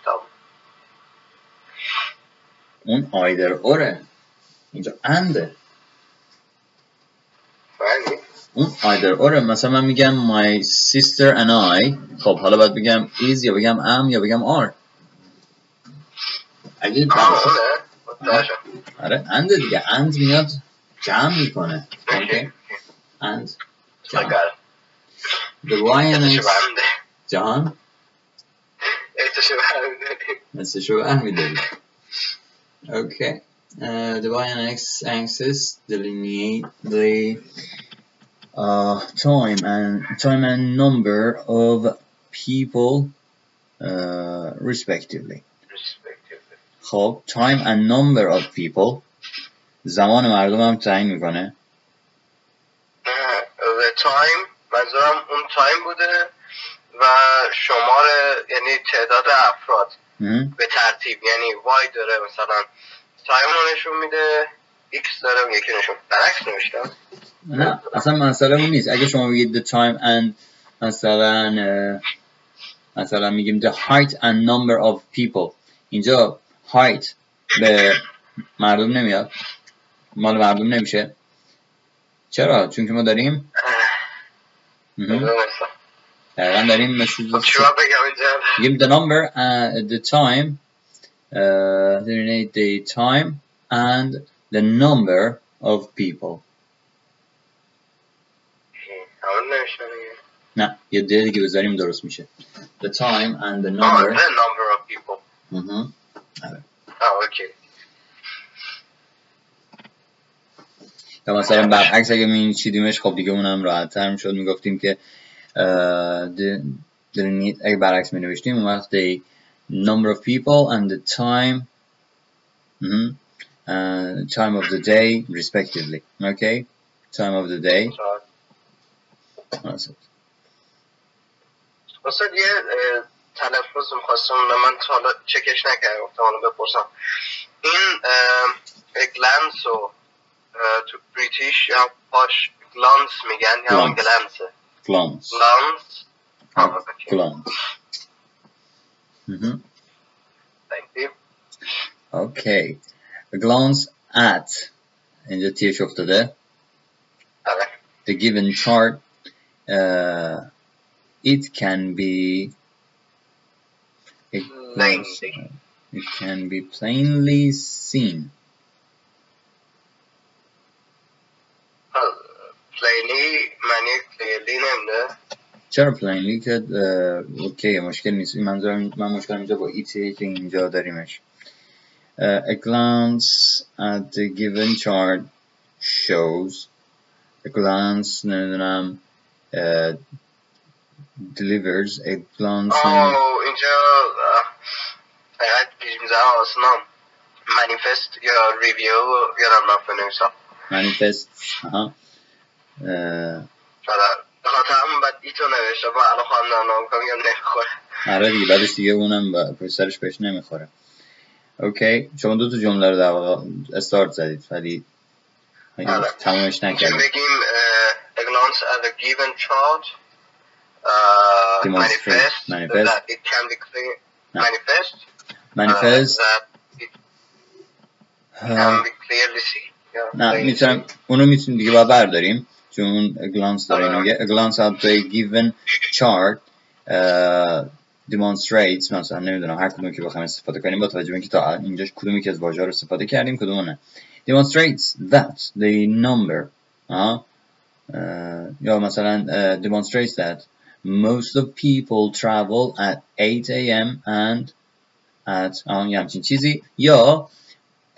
اون either orه، اینجا انده. اون either orه. مثلا من میگم my sister and I، خب حالا باید بگم is یا بگم am یا بگم are. اگه آره انده دیگه، and میاد جمع میکنه. اوکی and جمع. the y and x جهان مثل شو برمیداری. اوکی the y and x axis delineate the time and number of people respectively. خب time and number of people زمان مردم هم تعیین میکنه. the time منظورم اون تایم بوده و شمار یعنی تعداد افراد به ترتیب، یعنی y داره مثلا تایم رو نشون میده، x داره اون یکی نشون. برعکس نوشتم. نه اصلا مسئله اون نیست. اگه شما بگید the time and مثلا میگیم the height and number of people، اینجا height به مردم نمیاد، مال مردم نمیشه. چرا؟ چون که ما داریم دقیقا داریم مثل give the number and the time delineate the time and the number of people. نه یه دیگه بذاریم درست میشه. The time and the number. The number of people. Okay. یا مثلا برعکس اگه میچیدیمش خب دیگه اونم راحت تر میشد، میگفتیم که اگه برعکس می نوشتیم اون وقت the number of people and the time time of the day respectively. Okay, time of the day. استاد یه تلفظ می‌خواستم من تا حالا چکش نکردم، گفتم حالا بپرسم. این گلانس رو تو بریتیش یا پاش گلانس میگن یا هم گلانسه؟ گلانس. گلانس. Thank you. Okay. A glance at اینجا تیش افتاده. The given chart it can be plainly seen. plainly معنی clearly نمیده؟ چرا plainly که اوکی مشکل نیست. من مشکل اینجا با ایتیه که اینجا داریمش. A glance at the given chart shows. A glance نمیدونم delivers. A glance اینجا فقط پیش میزنم آسنا manifest یا review یا نمیدونم نمیشم manifest. هم بعد ایتو نوشته با الان خواندن نامکام یا نمیخوره. آره دیگه بعدش دیگه اونم پشترش بهش نمیخوره. اوکی شما دو تا جمله رو در واقع استارت زدید ولی تمامش نکردید. بگیم a glance at a given chart manifest that it can be clear manifest that it can be clearly seen. نه میتونم اونو میتونیم دیگه باید برداریم چون اون glance داره اینو میگه. A glance at a given chart demonstrates مثلا نمیدونم هر کدومی که بخوایم استفاده کنیم با توجه به اینکه تا اینجا کدومی که از واژه‌ها رو استفاده کردیم کدوم نه. Demonstrates that the number یا مثلا demonstrates that most of people travel at 8 a.m. and at یه همچین چیزی. یا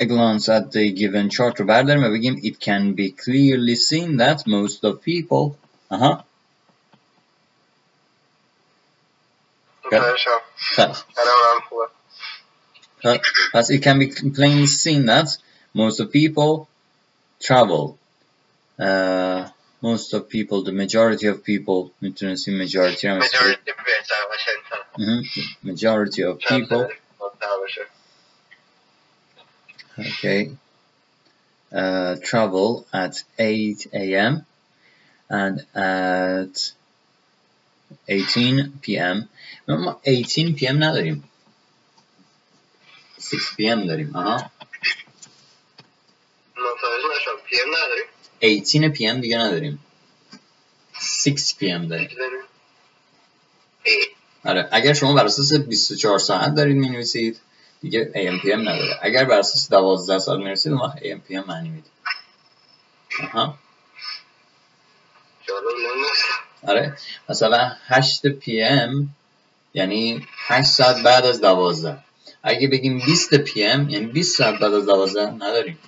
a glance at the given chart رو برداریم و بگیم it can be clearly seen that most of people پس it can be plainly seen that most of people travel. Most of people, the majority of people میتونستیم majority هم majority of people. Okay. Travel at 8 a.m. and at 18 p.m. ما 18 p.m. نداریم 6 p.m. داریم. 18 p.m. دیگه نداریم 6 p.m. داریم. آره اگر شما بر اساس 24 ساعت دارید می‌نویسید دیگه AM PM نداره. اگر بر اساس 12 ساعت می‌نویسید اون وقت AM PM معنی میده. آره مثلا 8 PM یعنی 8 ساعت بعد از 12. اگه بگیم 20 PM یعنی 20 ساعت بعد از 12 نداریم.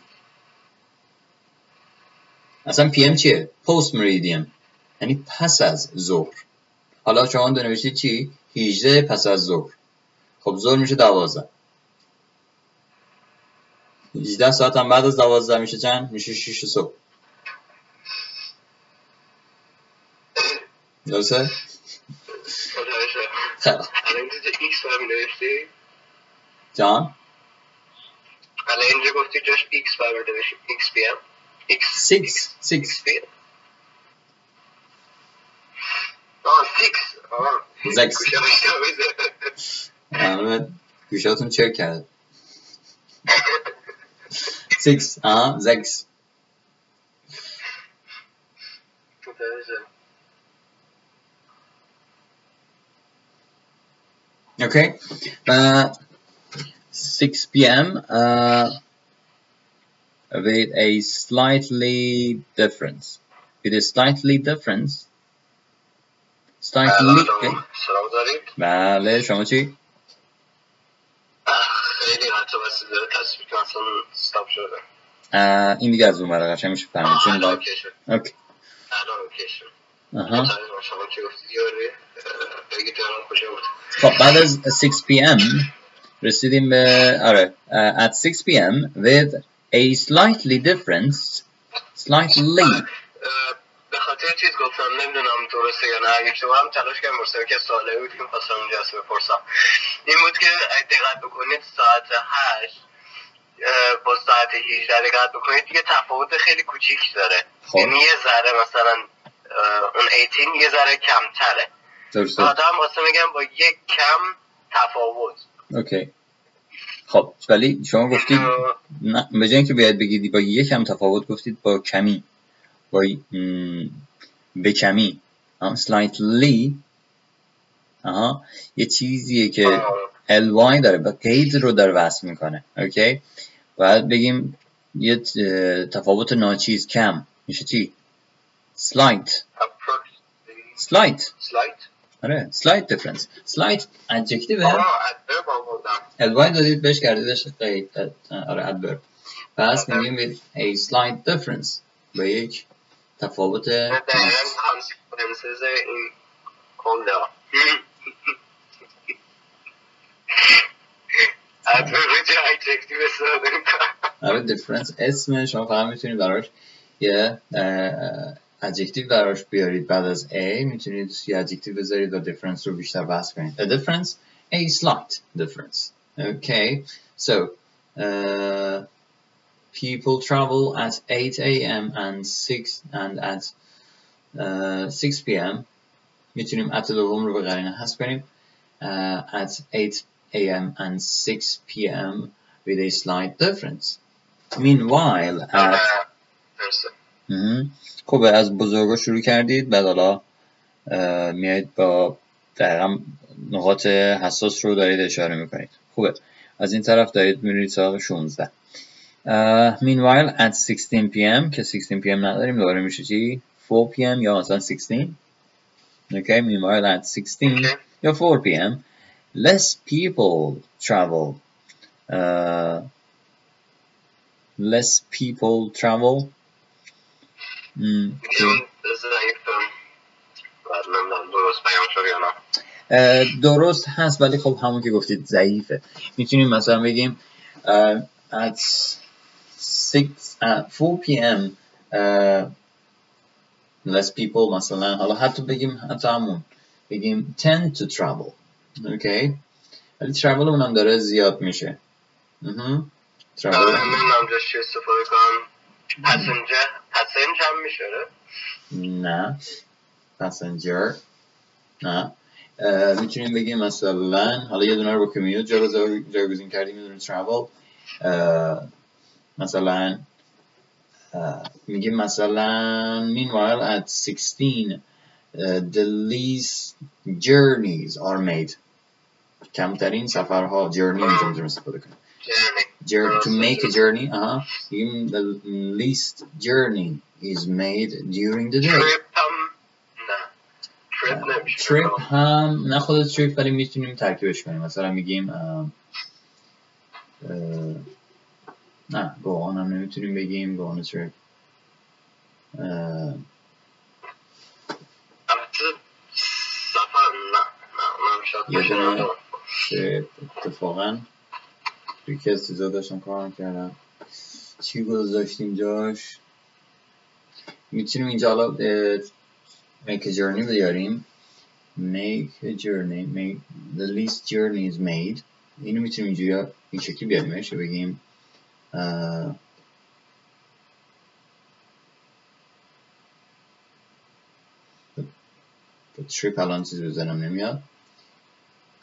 اصلا PM چیه؟ پست مریدیم یعنی پس از ظهر. حالا شما نوشتید چی؟ 18 پس از ظهر. خب ظهر میشه 12. 18 ساعت هم بعد از 12 میشه چند؟ میشه 6 صبح. درسته؟ الان اینجا ایکس برمی نوشتی؟ جان؟ الان اینجا گفتی جاش ایکس برمی نوشتی ایکس پی ام؟ ایکس 6 گوشاتون چک کرد. 6 6 okay 6 p.m. With a slightly difference. Slightly. سلام دارید. بله شما چی؟ خیلی حتی بس تصویر که اصلا ستاپ شده. این دیگه از اون برای قشنگ میشه فهمید چون الان اوکی شد. اوکی. الان اوکی شد. شما چی گفتید یاری؟ بگید الان کجا بود؟ خب بعد از 6 p.m. رسیدیم به آره at 6 p.m. with a slightly difference به خاطر چیز گفتم نمیدونم درسته یا نه اگه شما هم تلاش کردم برسیم که سوالی بود که خواستم اونجا از بپرسم این بود که اگه دقت بکنید ساعت 8 با ساعت 18 دقت بکنید یه تفاوت خیلی کوچیک داره یعنی یه ذره مثلا اون 18 یه ذره کمتره درسته حتی هم واسه میگم با یک کم تفاوت اوکی خب ولی شما گفتید نه به جای اینکه باید بگید با یک کم تفاوت گفتید با کمی با به کمی slightly یه چیزیه که ly داره با قید رو داره وصل میکنه اوکی باید بگیم یه تفاوت ناچیز کم میشه چی slight آره slight difference slight adjective ly دادید بهش کردیدش قید آره adverb پس میگیم with a slight difference با یک تفاوت consequences این کلا adjective استفاده میکنم آره difference اسم شما فقط میتونید براش یه adjective براش بیارید بعد از a میتونید یه adjective بذارید و difference رو بیشتر بحث کنید a difference a slight difference okay so people travel at 8 a.m. and at 6 p.m. میتونیم at دوم رو به قرینه حذف کنیم at 8 a.m. and 6 p.m. with a slight difference meanwhile at خوبه از بزرگا شروع کردید بعد حالا میایید با دقیقا نقاط حساس رو دارید اشاره میکنید خوبه از این طرف دارید میرید سراغ 16 meanwhile at 16 p.m. که 16 p.m. نداریم دوباره میشه چی 4 p.m. یا مثلا 16 okay meanwhile at 16 یا 4 p.m. less people travel درست هست ولی خب همون که گفتید ضعیفه میتونیم مثلا بگیم at 4 p.m. less people مثلا حالا حتی بگیم حتی همون بگیم tend to travel okay ولی travel اونم داره زیاد میشه travel نمیدونم جاش چی استفاده کنم passenger هم میشه نه passenger نه میتونیم بگیم مثلا حالا یه دونه رو با commute جایگزین کردیم یه دونه travel مثلا میگیم مثلا meanwhile at 16 the least journeys are made کمترین سفرها journey میتونیم استفاده کنیم to make a journey the least journey is made during the day trip هم نه خود trip ولی میتونیم ترکیبش کنیم مثلا میگیم نه go on هم نمیتونیم بگیم go on a trip یه دونه trip اتفاقا توی که از چیزا داشتم کار میکردم چی گذاشتیم جاش میتونیم اینجا حالا make a journey بیاریم make a journey the least journey is made اینو میتونیم اینجوری این شکلی بیاریمش بگیم trip الان چیز بزنم نمیاد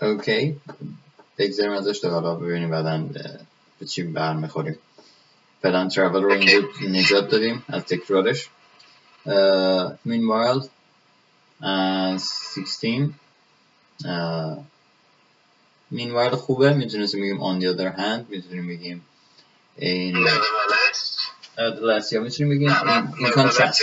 اوکی بگذاریم ازش تا حالا ببینیم بعداً به چی برمیخوریم فعلا travel رو اینجا نجات دادیم از تکرارش. meanwhile as 16 meanwhile خوبه، میتونستیم بگیم on the other hand، میتونیم بگیم in nevertheless یا میتونیم بگیم in contrast.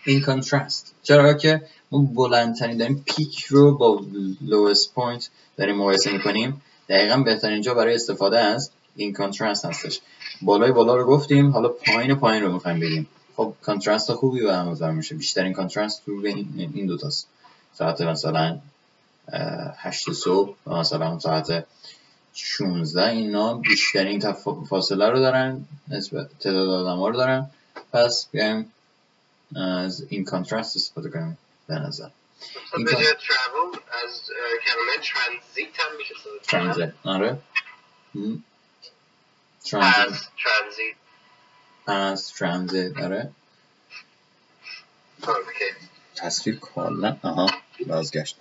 in contrast چرا که ما بلندترین داریم پیک رو با lowest point داریم مقایسه میکنیم، دقیقا بهترین جا برای استفاده از in contrast هستش. بالای بالا رو گفتیم، حالا پایین رو میخوایم بگیم. خب کانترست خوبی به هم نظر میشه، بیشترین کانترست تو این دوتاست. ساعت مثلا 8 صبح و مثلا ساعت 16 اینا بیشترین فاصله رو دارن، نسبت تعداد آدم ها رو دارن. پس بیایم از این کانترست استفاده کنیم به نظر. این به جای travel از کلمه transit هم میشه transit. آره transit. آره تصویر کاملا بازگشت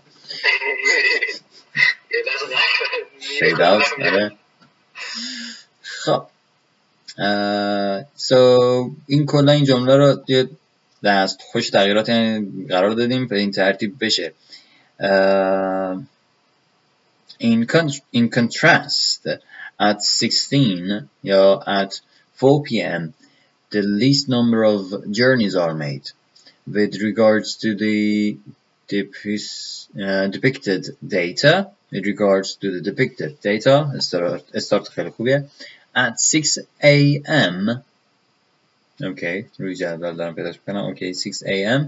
fade out. آره خب این کلا این جمله رو یه دست خوش تغییرات قرار دادیم به این ترتیب بشه. in contrast at 16 یا at 4 p.m. the least number of journeys are made with regards to the depicted data. استارت خیلی خوبیه. at 6 a.m. اوکی روی جدول دارم پیداش میکنم. اوکی 6 a.m.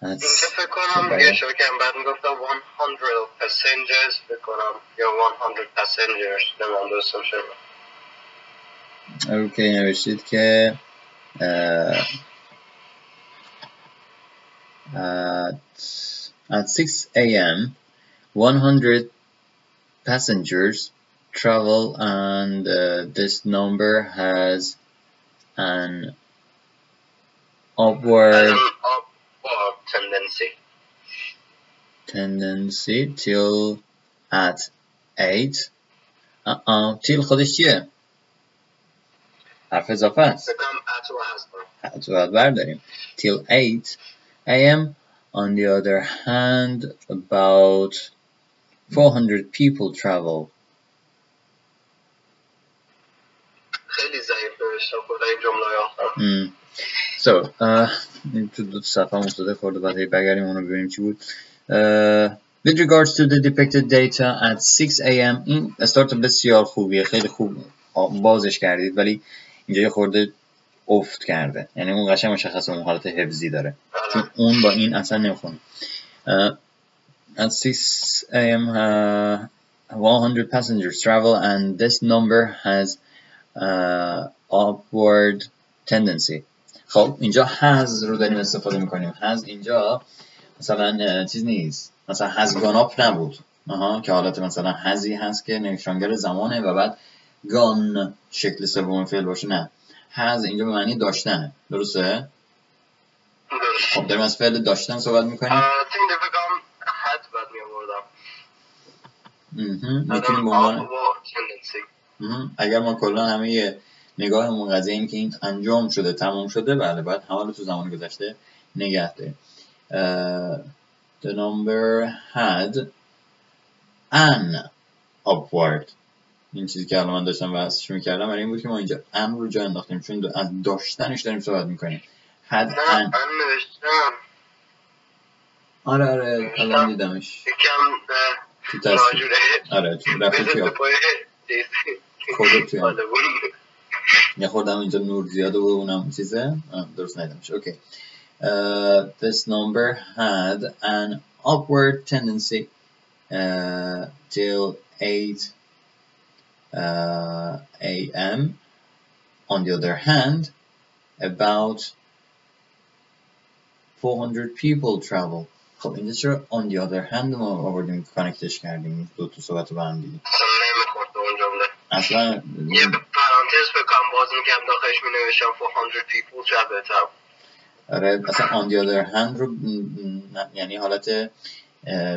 اینجا فکر کنم یه شوکم بعد میگفتم 100 passengers فکر کنم یا 100 passengers نمیم دوستم شد. اوکی نوشتید که at 6 a.m. 100 passengers travel and this number has an upward tendency till at 8 till خودش چیه؟ حرف اضافه است. at رو برداریم. till 8 a.m. On the other hand, about 400 people travel. خیلی ضعیف نوشتم خدای جمله آخر. So, تو دو صفحه مستده خورده بعد بگریم اونو ببینیم چی بود. With regards to the depicted data at 6 a.m. این استارت بسیار خوبیه، خیلی خوب بازش کردید، ولی اینجا یه خورده افت کرده، یعنی اون قشنگ مشخصه اون حالت حفظی داره چون اون با این اصلا نمیخونه. At 6 a.m. 100 passengers travel and this number has upward tendency. خب اینجا has رو داریم استفاده میکنیم. has اینجا مثلا چیز نیست، مثلا has gone up نبود که حالت مثلا hasی هست که نشانگر زمانه و بعد gone شکل سوم فعل باشه. نه، has اینجا به معنی داشتنه. درسته؟ خب داریم از فعل داشتن صحبت میکنیم. میتونیم به عنوان اگر ما کلا همه نگاهمون قضیه این که این انجام شده تمام شده، بله باید همه رو تو زمان گذشته نگه داریم. The number had an upward. این چیزی که الان من داشتم بحثش میکردم برای این بود که ما اینجا ان رو جا انداختیم چون از داشتنش داریم صحبت میکنیم. had an آره الان دیدمش تو تصویر. آره رفته توی خورده توی یه خوردم اینجا نور زیاده و اونم چیزه درست ندیدمش. اوکی. This number had an upward tendency till 8 a.m. On the other hand, about 400 people travel. خب اینجا چرا on the other hand ما آوردیم کانکتش کردیم دو تا صحبت رو به هم دیگه؟ اصلا یه پرانتز بکنم باز میگم داخلش می نوشتم 400 people travel travel. آره اصلا on the other hand رو یعنی حالت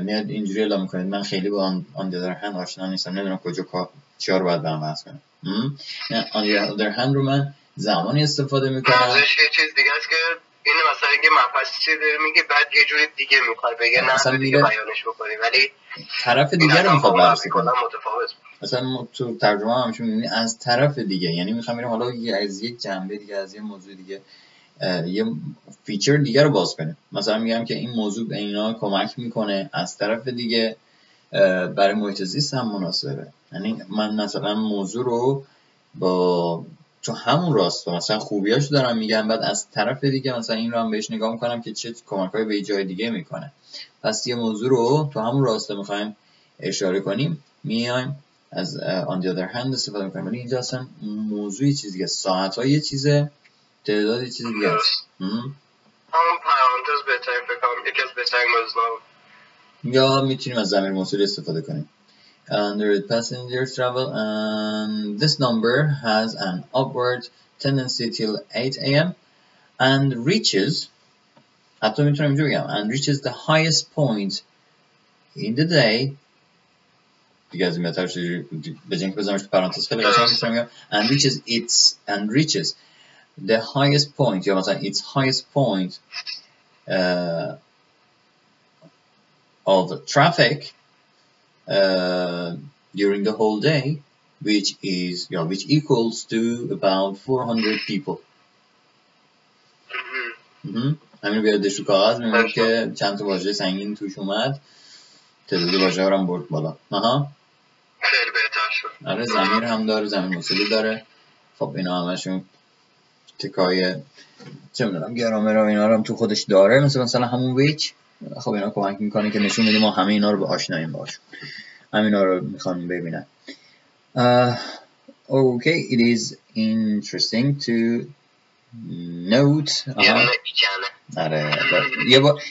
میاد اینجوری اعلام میکنید من خیلی با on the other hand آشنا نیستم، نمیدونم کجا چیا رو باید به هم بحث کنم. on the other hand رو من زمانی استفاده میکنم موضوعش یه چیز دیگه است که این مثلا یه مبحث چیزی داره میگه بعد یه جوری دیگه میخواد بگه نه دیگه بیانش بکنی ولی طرف دیگر رو میخواد بررسی کنه متفاوت مثلا تو ترجمه همش میبینی از طرف دیگه یعنی میخوام بریم حالا از یک جنبه دیگه از یه موضوع دیگه یه فیچر دیگه رو باز کنیم مثلا میگم که این موضوع به اینا کمک میکنه از طرف دیگه برای محیط زیست هم مناسبه یعنی من مثلا موضوع رو با تو همون راستا مثلا خوبیاشو دارم میگم بعد از طرف دیگه مثلا این رو هم بهش نگاه میکنم که چه کمک‌هایی به جای دیگه میکنه پس یه موضوع رو تو همون راستا میخوایم اشاره کنیم میایم از on the other hand استفاده میکنیم ولی اینجا اصلا موضوع یه چیز دیگه ساعت‌ها یه چیزه تعداد یه چیز دیگه است همون پرانتز بهترین فکر کنم یکی از بهترین موضوعا یا میتونیم از ضمیر موصول استفاده کنیم under passengers travel and this number has an upward tendency till 8 a.m. and reaches حتی میتونم اینجا بگم and reaches the highest point in the day دیگه از این بهتر شده به جنگ بزنمش تو پرانتز خیلی قشنگ میتونم بگم and reaches the highest point یا مثلا its highest point of traffic during the whole day which equals to about 400 people همین بیادش رو کاغذ میبینیم که چند تا واژه سنگین توش اومد تعداد واژه ها رو هم برد بالا خیلی بهتر شد آره ضمیر هم داره ضمیر موصولی داره خب اینا همشون تکای چه میدونم گرامر و اینا رو هم تو خودش داره مثلا همون ویچ خب اینا کمک میکنه که نشون میدیم ما همه اینا رو به آشناییم باشون همینا رو میخوان ببینن okay it is interesting to note آره یه بار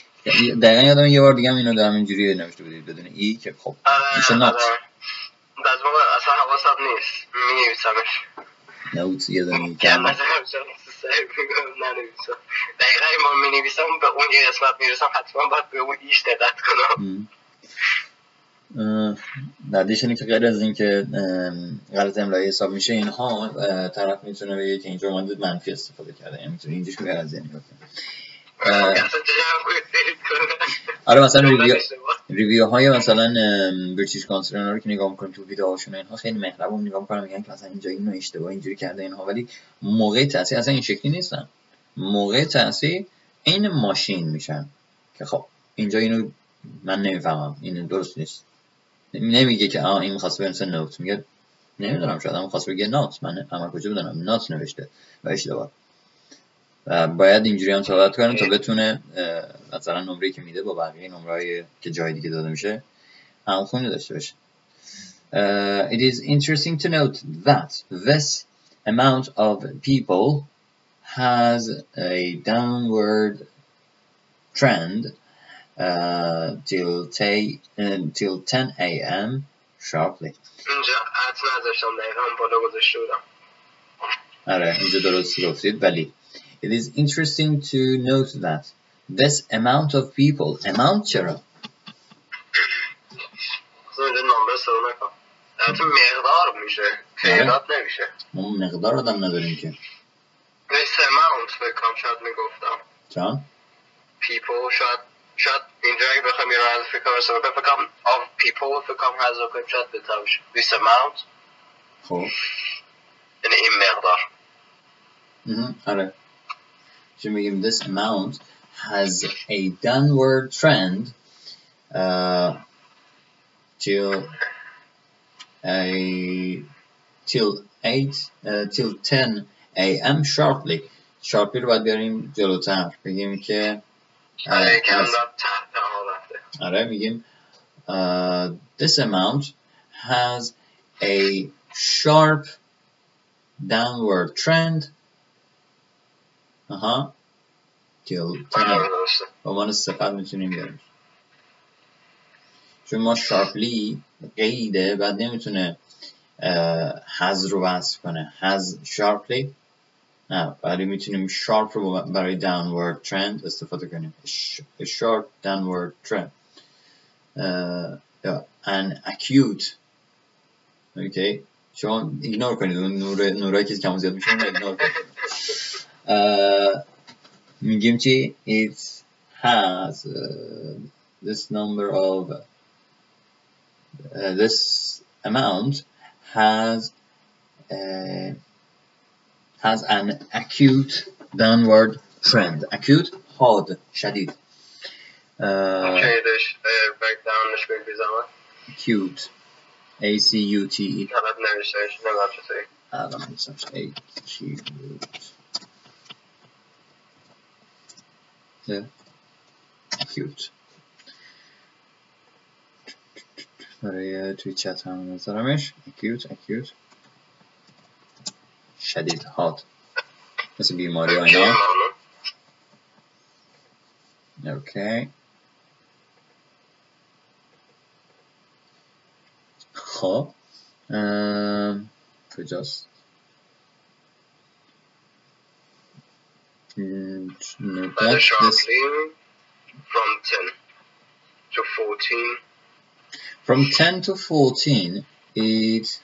دقیقا یادم یه بار دیگه هم اینو دارم اینجوری نوشته بودید بدون ای که خب میشه نوت بعض موقع اصلا حواسم نیست مینویسمش نوت یه دونه کلمه دقیقا این بار مینویسم به اون یه قسمت میرسم حتما باید به اون ایش دقت کنم بعدش اینه که غیر از این که غلط املایی حساب میشه اینها طرف میتونه بگه که اینجا اومده منفی استفاده کرده یعنی میتونه اینجاش غیر از این نگاه کنه آره مثلا ریویو های مثلا بریتیش کانسل رو که نگاه میکنیم تو ویدیوهاشون اینها خیلی مهربون نگاه میکنن میگن که مثلا اینجا اینو اشتباه اینجوری کرده اینها ولی موقع تصحیح اصلا این شکلی نیستن موقع تصحیح این ماشین میشن که خب اینجا اینو من نمیفهمم این درست نیست نمیگه که این می‌خواسته بنویسه نوت میگه نمیدونم شاید هم می‌خواسته بگه نوت من کجا بدونم نوت نوشته و اشتباه و باید اینجوری هم صحبت کنه تا بتونه مثلا نمره‌ای که میده با بقیه نمره‌ای که جای دیگه داده میشه همخونی داشته باشه It is interesting to note that this amount of people has a downward trend till 10 a.m. sharply. اینجا حد نداشتم دقیقا بالا گذاشته بودم آره اینجا درست گفتید ولی It is interesting to note that this amount of people amount چرا؟ اینجا نمبر سرو نکن حتی مقدار میشه تعداد نمیشه ما مقدار آدم نداریم که this amount بکنم شاید میگفتم چرا؟ people شاید اینجا اگه بخوام یه رو از فکر کنم بکنم of people فکر کنم حضور کنیم شاید بهتر بشه this amount خب یعنی این مقدار آره چون میگیم this amount has a downward trend till 10 a.m. sharply رو باید بیاریم جلوتر بگیم که آره میگیم this amount has a sharp downward trend till 10 با عنوان صفت میتونیم بیاریم چون ما sharply قیده بعد نمیتونه has رو وصف کنه has sharply نه ولی میتونیم sharp رو برای downward trend استفاده کنیم a sharp downward trend an acute okay شما ایگنور کنید اون نورایی که کم زیاد میشه اون ایگنور کنید. میگیم چی؟ it has this number of this amount has an acute downward trend. acute حاد شدید. اوکیش breakdownش کنید بی زمان. acute A-C-U-T-E. غلط نوشتهش نگاه چطوری. الان می‌نویسمش acute. acute. برای توی چت هم میذارمش. acute شدید حاد مثل بیماری و اینا. اوکی. خب کجاست؟ بعد sharply from 10 to 14. From 10 to 14 it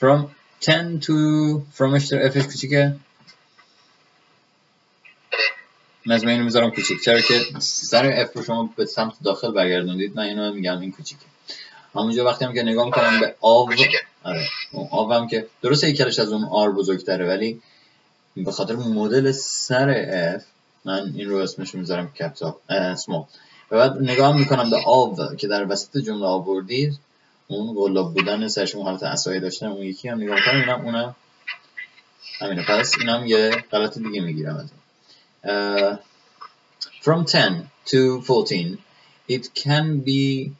from 10 to fromش در افش کوچیکه؟ من اینو میذارم کوچیک چرا که سر اف رو شما به سمت داخل برگردوندید. من اینو میگم این کوچیکه. همونجا وقتی هم که نگاه میکنم به آو، آره آو هم که درسته یکیش از اون آر بزرگتره ولی به خاطر مدل سر اف من این رو اسمش میذارم کپیتال اسمال. و بعد نگاه میکنم به آو که در وسط جمله آوردید اون قلاب بودن سرش اون حالت عصایی داشتن اون یکی هم نگاه میکنم اینم اونم همینه. پس اینم یه غلط دیگه میگیرم از این. From 10 to 14 it can be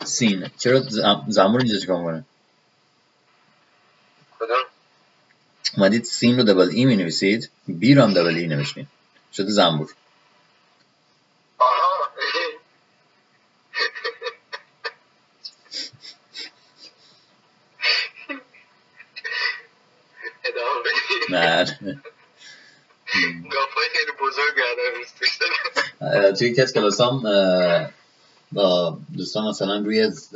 seen. چرا زنبور اینجا چیکار میکنه؟ اومدید سین رو دبل ای می نویسید، بی رو هم دبل ای نوشتید، شده زنبور. نه گافای خیلی بزرگ گردن توی یکی از کلاسام با دوستان مثلا روی ث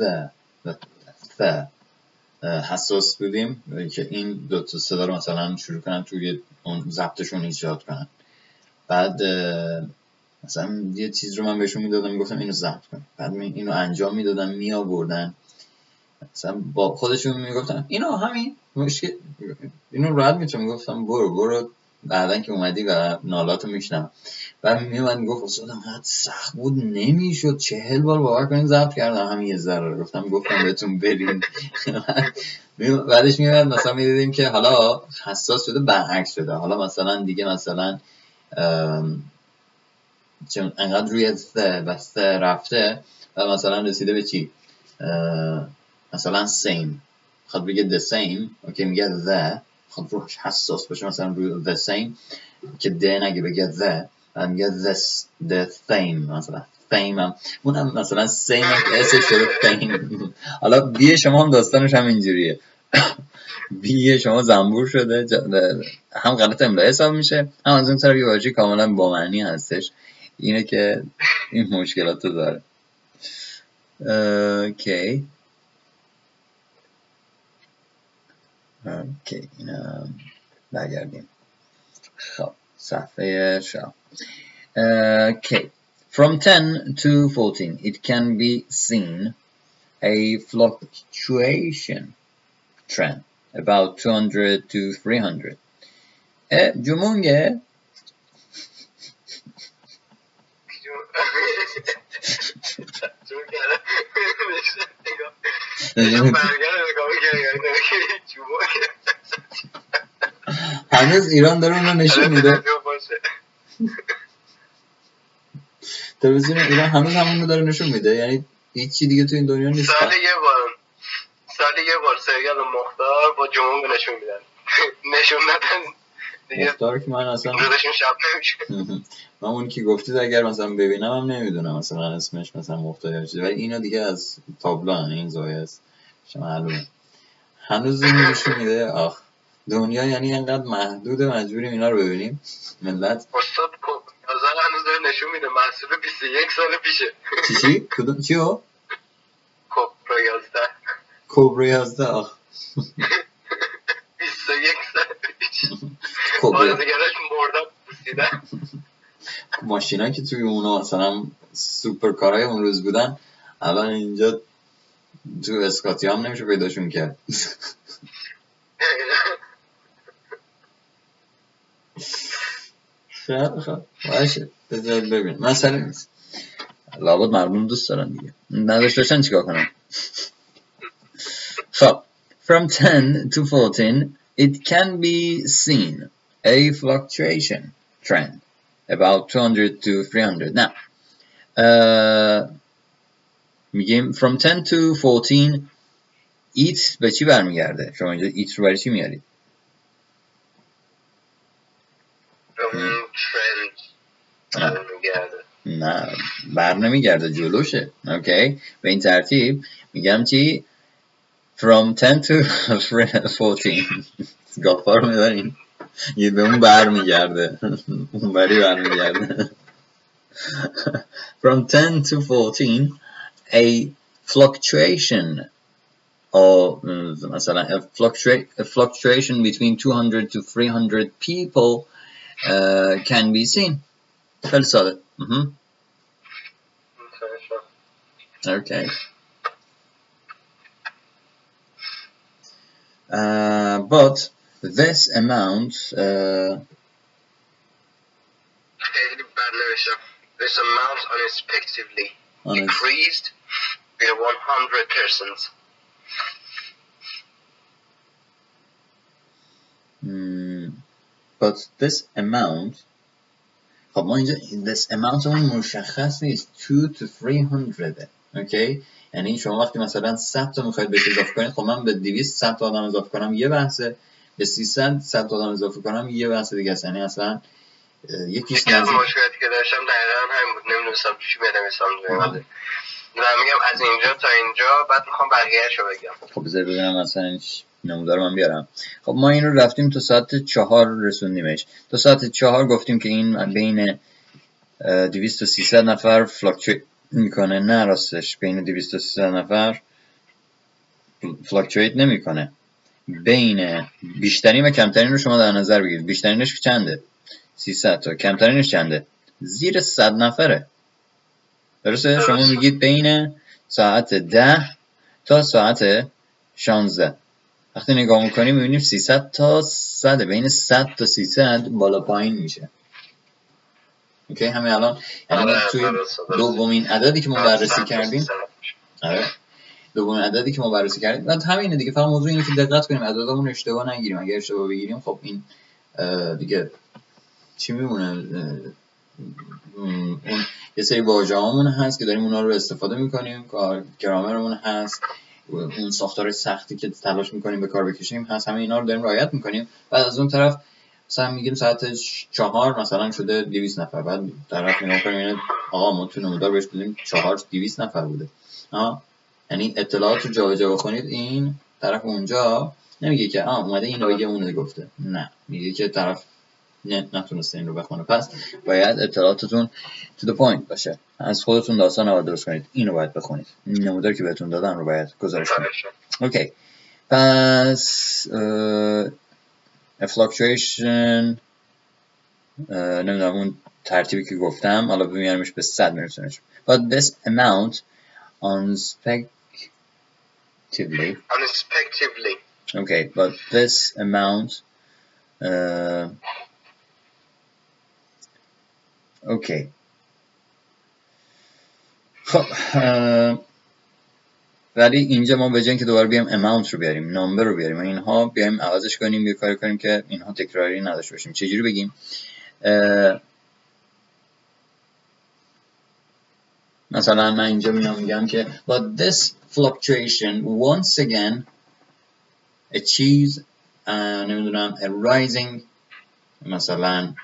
حساس بودیم که این دو تا صدا رو مثلا شروع کنن توی اون ضبطشون ایجاد کنن. بعد مثلا یه چیز رو من بهشون میدادم میگفتم اینو ضبط کن، بعد اینو انجام میدادم میآوردن مثلا با خودشون میگفتم اینو همین مشکل اینو راحت میتونم میگفتم برو بعدن که اومدی و نالاتو میشنم و میومد میگفت اصلا انقدر سخت بود نمیشد 40 بار باور کنین ضبط کردم همین یه ذره گفتم بهتون بریم. بعدش میومد مثلا میدیدیم که حالا حساس شده برعکس شده، حالا مثلا دیگه مثلا چون انقدر روی ث رفته و مثلا رسیده به چی مثلا same خود بگه the same اوکی میگه the خود روش حساس باشه مثلا روی the same که the نگه بگه the و میگه the same مثلا same هم اونم مثلا same هم که اسش شده same. حالا بی شما هم داستانش هم اینجوریه. بی شما زنبور شده هم غلط املایی حساب میشه هم از اون طرف یه واژه کاملا با معنی هستش. اینه که این مشکلات رو داره. اوکی اینم برگردیم. خب صفحه شب. Okay. From 10 to 14 it can be seen a fluctuation trend about 200 to 300. جمونگه هنوز ایران داره اون رو نشون میده. تلویزیون ایران هنوز همون رو داره نشون میده، یعنی هیچی دیگه تو این دنیا نیست. سالی یه بار سریال مختار با جمونگ نشون میدن. نشون ندن مختار که من اصلا روزشون شب نمیشه. من اون که گفتید اگر مثلا ببینم هم نمیدونم مثلا اسمش مثلا مختار یا چیزی، ولی اینو دیگه از تابلو این زاویه است معلومه هنوز این نشون میده. آخ دنیا یعنی انقدر محدود مجبوریم اینا رو ببینیم. ملت استاد نظر هنوز داره نشون میده محصول 21 سال پیشه. چی؟ کدوم چیو؟ کبرا 11 کبری 11 21 سال پیش کبری بازیگراش مردم بوسیدن. ماشینایی که توی اونا مثلا سوپر کارهای اون روز بودن الان اینجا تو اسکاتی هم نمیشه پیداشون کرد. خب باشه بذار ببین مسئله نیست، لابد مردم دوست دارن دیگه، نداشت داشتن چیکار کنن. خب from 10 to 14 it can be seen a fluctuation trend about 200 to 300. Now میگیم from 10 to 14 it به چی برمیگرده؟ شما اینجا it رو برای چی میارید؟ ترند نه بر نمیگرده جلوشه. اوکی به این ترتیب میگم چی from 10 to 14 گافا رو میدارین یه به اون بر میگرده اون بری بر میگرده. from 10 to 14 a fluctuation or مثلا a fluctuation between 200 to 300 people can be seen. خیلی ساده. Okay. But this amount this amount unexpectedly decreased by 100%. But this amount خب ما اینجا this amount اون مشخص نیست 2 to 300. اوکی یعنی شما وقتی مثلا 100 تا میخواید بهش اضافه کنید، خب من به 200 100 تا آدم اضافه کنم یه بحثه، به 300 100 تا آدم اضافه کنم یه بحث دیگه است. یعنی اصلا یکیش یکی از مشکلاتی که داشتم دقیقاً همین بود، نمیدونستم چی بنویسم. میگم از اینجا تا اینجا بعد میخوام بقیه‌اشو بگم. خب بذار ببینم مثلا نمودار من بیارم. خب ما این رو رفتیم تا ساعت 4 رسوندیمش. تا ساعت 4 گفتیم که این بین 200 تا 300 نفر فلاکچویت میکنه. نه راستش بین 200 تا 300 نفر فلاکچویت نمیکنه. بین بیشترین و کمترین رو شما در نظر بگیرید. بیشترینش چنده؟ 300 تا. کمترینش چنده؟ زیر 100 نفره. درسته؟ شما میگید بین ساعت 10 تا ساعت 16. وقتی نگاه میکنیم میبینیم 300 تا 100 بین 100 تا 300 بالا پایین میشه. اوکی همین الان یعنی توی دومین عددی که ما بررسی کردیم بعد همینه دیگه. فقط موضوع اینه که دقت کنیم عددامون اشتباه نگیریم. اگر اشتباه بگیریم خب این دیگه چی میمونه؟ اون یه سری واژه‌هامون هست که داریم اونا رو استفاده میکنیم، گرامرمون هست، اون ساختار سختی که تلاش میکنیم به کار بکشیم هست، همه اینا رو داریم رعایت میکنیم. بعد از اون طرف مثلا میگیم ساعت 4 مثلا شده 200 نفر، بعد طرف نگاه کنیم اینه آقا ما تو نمودار بهش دادیم 4 200 نفر بوده. یعنی اطلاعات رو جابجا بکنید. این طرف اونجا نمیگه که اومده اینو بگه اونو گفته، نه میگه که طرف نتونسته این رو بخونه. پس باید اطلاعاتتون to the point باشه. از خودتون داستان نباید درست کنید، اینو باید بخونید. این نموداری که بهتون دادن رو باید گزارش کنید. اوکی پس a fluctuation نمیدونم اون ترتیبی که گفتم حالا بمیارمش به 100 میرسونش. But this amount unexpectedly okay but this amount اوکی خب ولی اینجا ما به جای اینکه دوباره بیایم amount رو بیاریم، نامبر رو بیاریم، اینها بیایم عوضش کنیم، یه کاری کنیم که اینها تکراری نداشته باشیم. چجوری بگیم؟ مثلا من اینجا میگم که but this fluctuation once again achieves نمیدونم a rising مثلا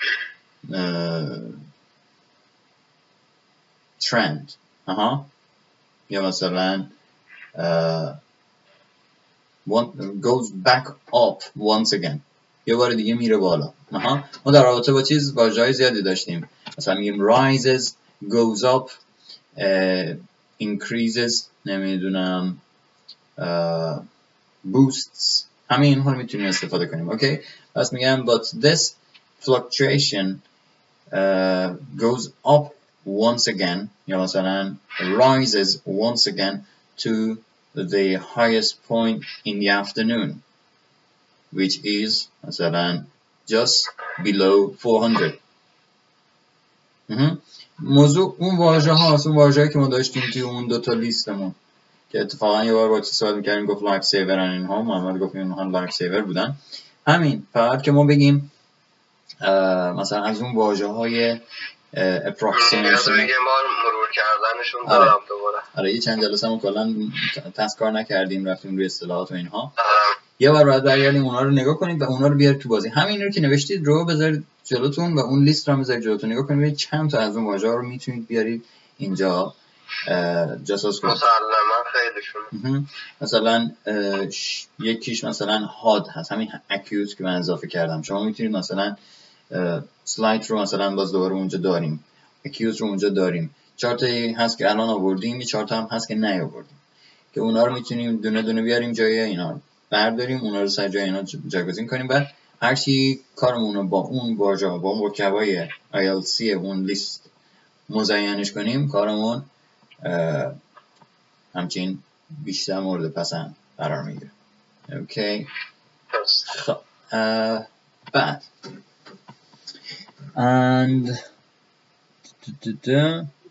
trend یا مثلا goes back up once again یه بار دیگه میره بالا. ما در رابطه با چیز واژه‌های زیادی داشتیم، مثلا میگیم rises goes up increases نمیدونم boosts همه اینها رو میتونیم استفاده کنیم. اوکی پس میگم but this fluctuation goes up once again یا مثلا rises once again to the highest point in the afternoon which is مثلا just below 400. موضوع اون واژه هاست، اون واژه‌ای که ما داشتیم توی اون دوتا لیستمون که اتفاقا یه بار با چی سوال می‌کردیم گفت لایف سیورن اینها، محمد گفت اینها لایف سیور بودن. همین فقط که ما بگیم مثلا از اون واژه‌های اپروکسیمیشن یه بار مرور کردنشون دارم دوباره. آره یه چند جلسه ما کلا تذکر نکردیم رفتیم روی اصطلاحات و اینها. یه بار بعد برگردیم اونا رو نگاه کنید و اونا رو بیارید تو بازی. همین رو که نوشتید رو بذارید جلوتون و اون لیست رو بذارید جلوتون نگاه کنید چند تا از اون واژه‌ها رو میتونید بیارید اینجا جاسوس کنید. مسلما خیلیشون. مثلا یکیش مثلا هاد هست، همین اکیوز که من اضافه کردم. شما میتونید مثلا سلایت رو مثلا باز دوباره اونجا داریم، اکیوز رو اونجا داریم، چارت هست که الان آوردیم، یه چارت هم هست که نیاوردیم که اونا رو میتونیم دونه دونه بیاریم جای اینا رو برداریم، اونا رو سر جای اینا جایگزین کنیم. بعد هر چی کارمون رو با اون واژه با اون مرکبای ILC اون لیست مزینش کنیم کارمون همچین بیشتر مورد پسند قرار میگیره. اوکی خب بعد and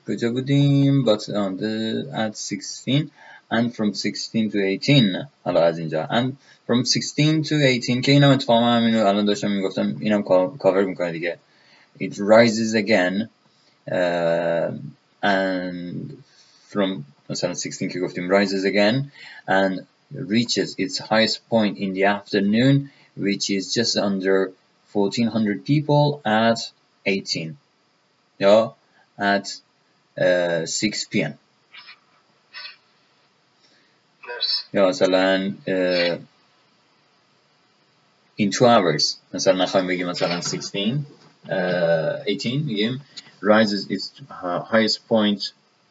کجا بودیم but on the at 16 and from 16 to 18 حالا از اینجا and from 16 to 18 که اینم اتفاقا همینو الان داشتم میگفتم اینم کاور میکنه دیگه. It rises again and from مثلا 16 که گفتیم rises again and reaches its highest point in the afternoon which is just under 1400 people at 18 yeah at 6 p.m. یا مثلا in 2 hours مثلا نخواهیم بگیم مثلا 16 18 میگیم rises its highest point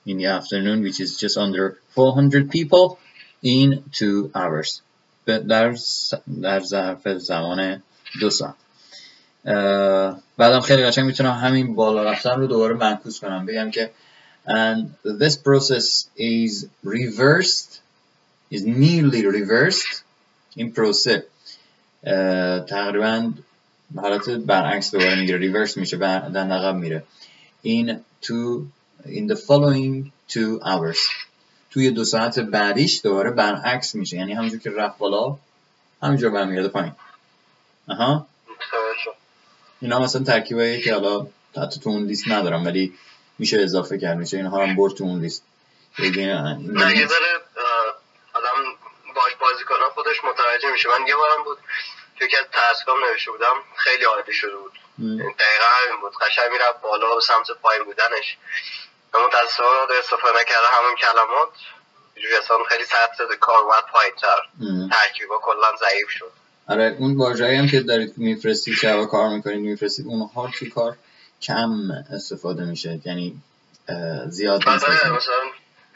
in the afternoon which is just under 400 people in 2 hours در ظرف زمان 2 ساعت. بعدم خیلی قشنگ میتونم همین بالا رفتن رو دوباره معکوس کنم بگم که and this process is reversed is nearly reversed این پروسه تقریبا حالت برعکس دوباره میگیره ریورس میشه بعدن عقب میره in the following 2 hours توی 2 ساعت بعدیش دوباره برعکس میشه یعنی همونجور که رفت بالا همونجور برمیگرده پایین. اینا مثلا ترکیبایی که حالا حتی تو اون لیست ندارم ولی میشه اضافه کرد میشه اینها هم برد تو اون لیست. نه یه ذره آدم باش بازی کنم خودش متوجه میشه. من یه بارم بود توی که تاسکام نوشته بودم خیلی عالی شده بود دقیقا همین بود قشنگ میرفت بالا به سمت پایین بودنش اما متاسفانه استفاده نکرده همون کلمات اصلا خیلی سطح کار اومد پایین تر ترکیبا کلا ضعیف شد. آره اون واژه‌ای هم که دارید میفرستید که کار میکنید میفرستید اونها توی کار کم استفاده میشه یعنی زیاد نیست مثلا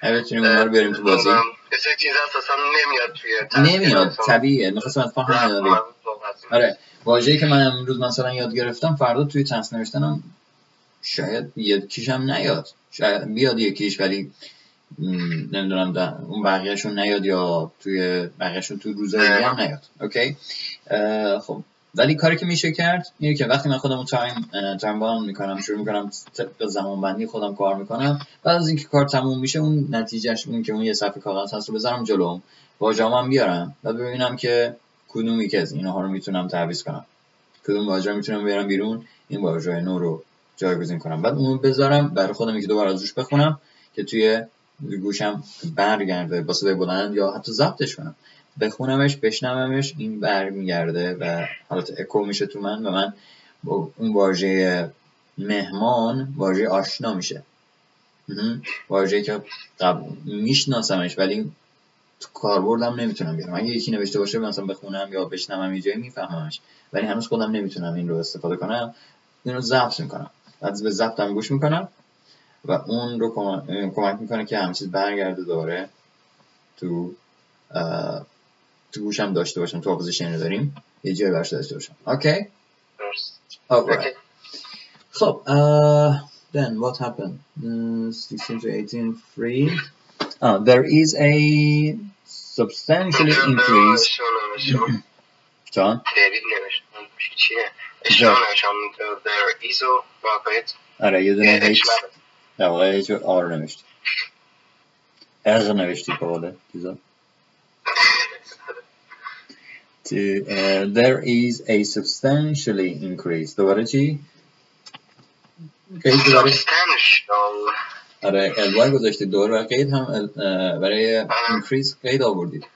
بتونیم اونها رو بیاریم تو بازی یه چیز اصلا نمیاد طبیعیه میخواستم از فهم آره واژه‌ای که من امروز مثلا یاد گرفتم فردا توی تنس نوشتنم شاید یکیشم نیاد شاید بیاد یکیش ولی نمیدونم اون بقیه‌شون نیاد یا توی بقیه‌شون تو روزای دیگه هم نیاد. اوکی خب ولی کاری که میشه کرد اینه که وقتی من خودمو تایم باند میکنم شروع میکنم طبق زمان بندی خودم کار میکنم بعد از اینکه کار تموم میشه اون نتیجهش اون که اون یه صفحه کاغذ هست رو بذارم جلوم واژه‌ام بیارم و ببینم که کدومی که از اینها رو میتونم تعویض کنم کدوم واژه میتونم بیارم بیرون این واژه نو رو جایگزین کنم بعد اون بذارم برای خودم که دوباره ازش بخونم که توی گوشم برگرده با صدای بلند یا حتی ضبطش کنم بخونمش بشنومش این برمیگرده و حالت اکو میشه تو من و من با اون واژه مهمان واژه آشنا میشه واژه‌ای که میشناسمش ولی تو کاربردم نمیتونم بیارم اگه یکی نوشته باشه مثلا بخونم یا بشنوم یه جایی میفهممش ولی هنوز خودم نمیتونم این رو استفاده کنم این رو ضبط میکنم بعد به ضبطم گوش میکنم و اون رو کمک میکنه که همه چیز برگرده دوباره تو تو گوشم داشته باشم، تو حافظه شنیده داریم یه جای برش داشته باشم. اوکی؟ alright. خب then what happened? 16 to 18 free. There is a substantially increase. John? there is a آره یه دونه هیچ در واقع هیچ آر نوشتی، ارغ نوشتی به قوله چیزا. There is a substantially increase. دوباره چی؟ قید دوباره آره ly گذاشتی دور و قید هم برای increase قید آوردید.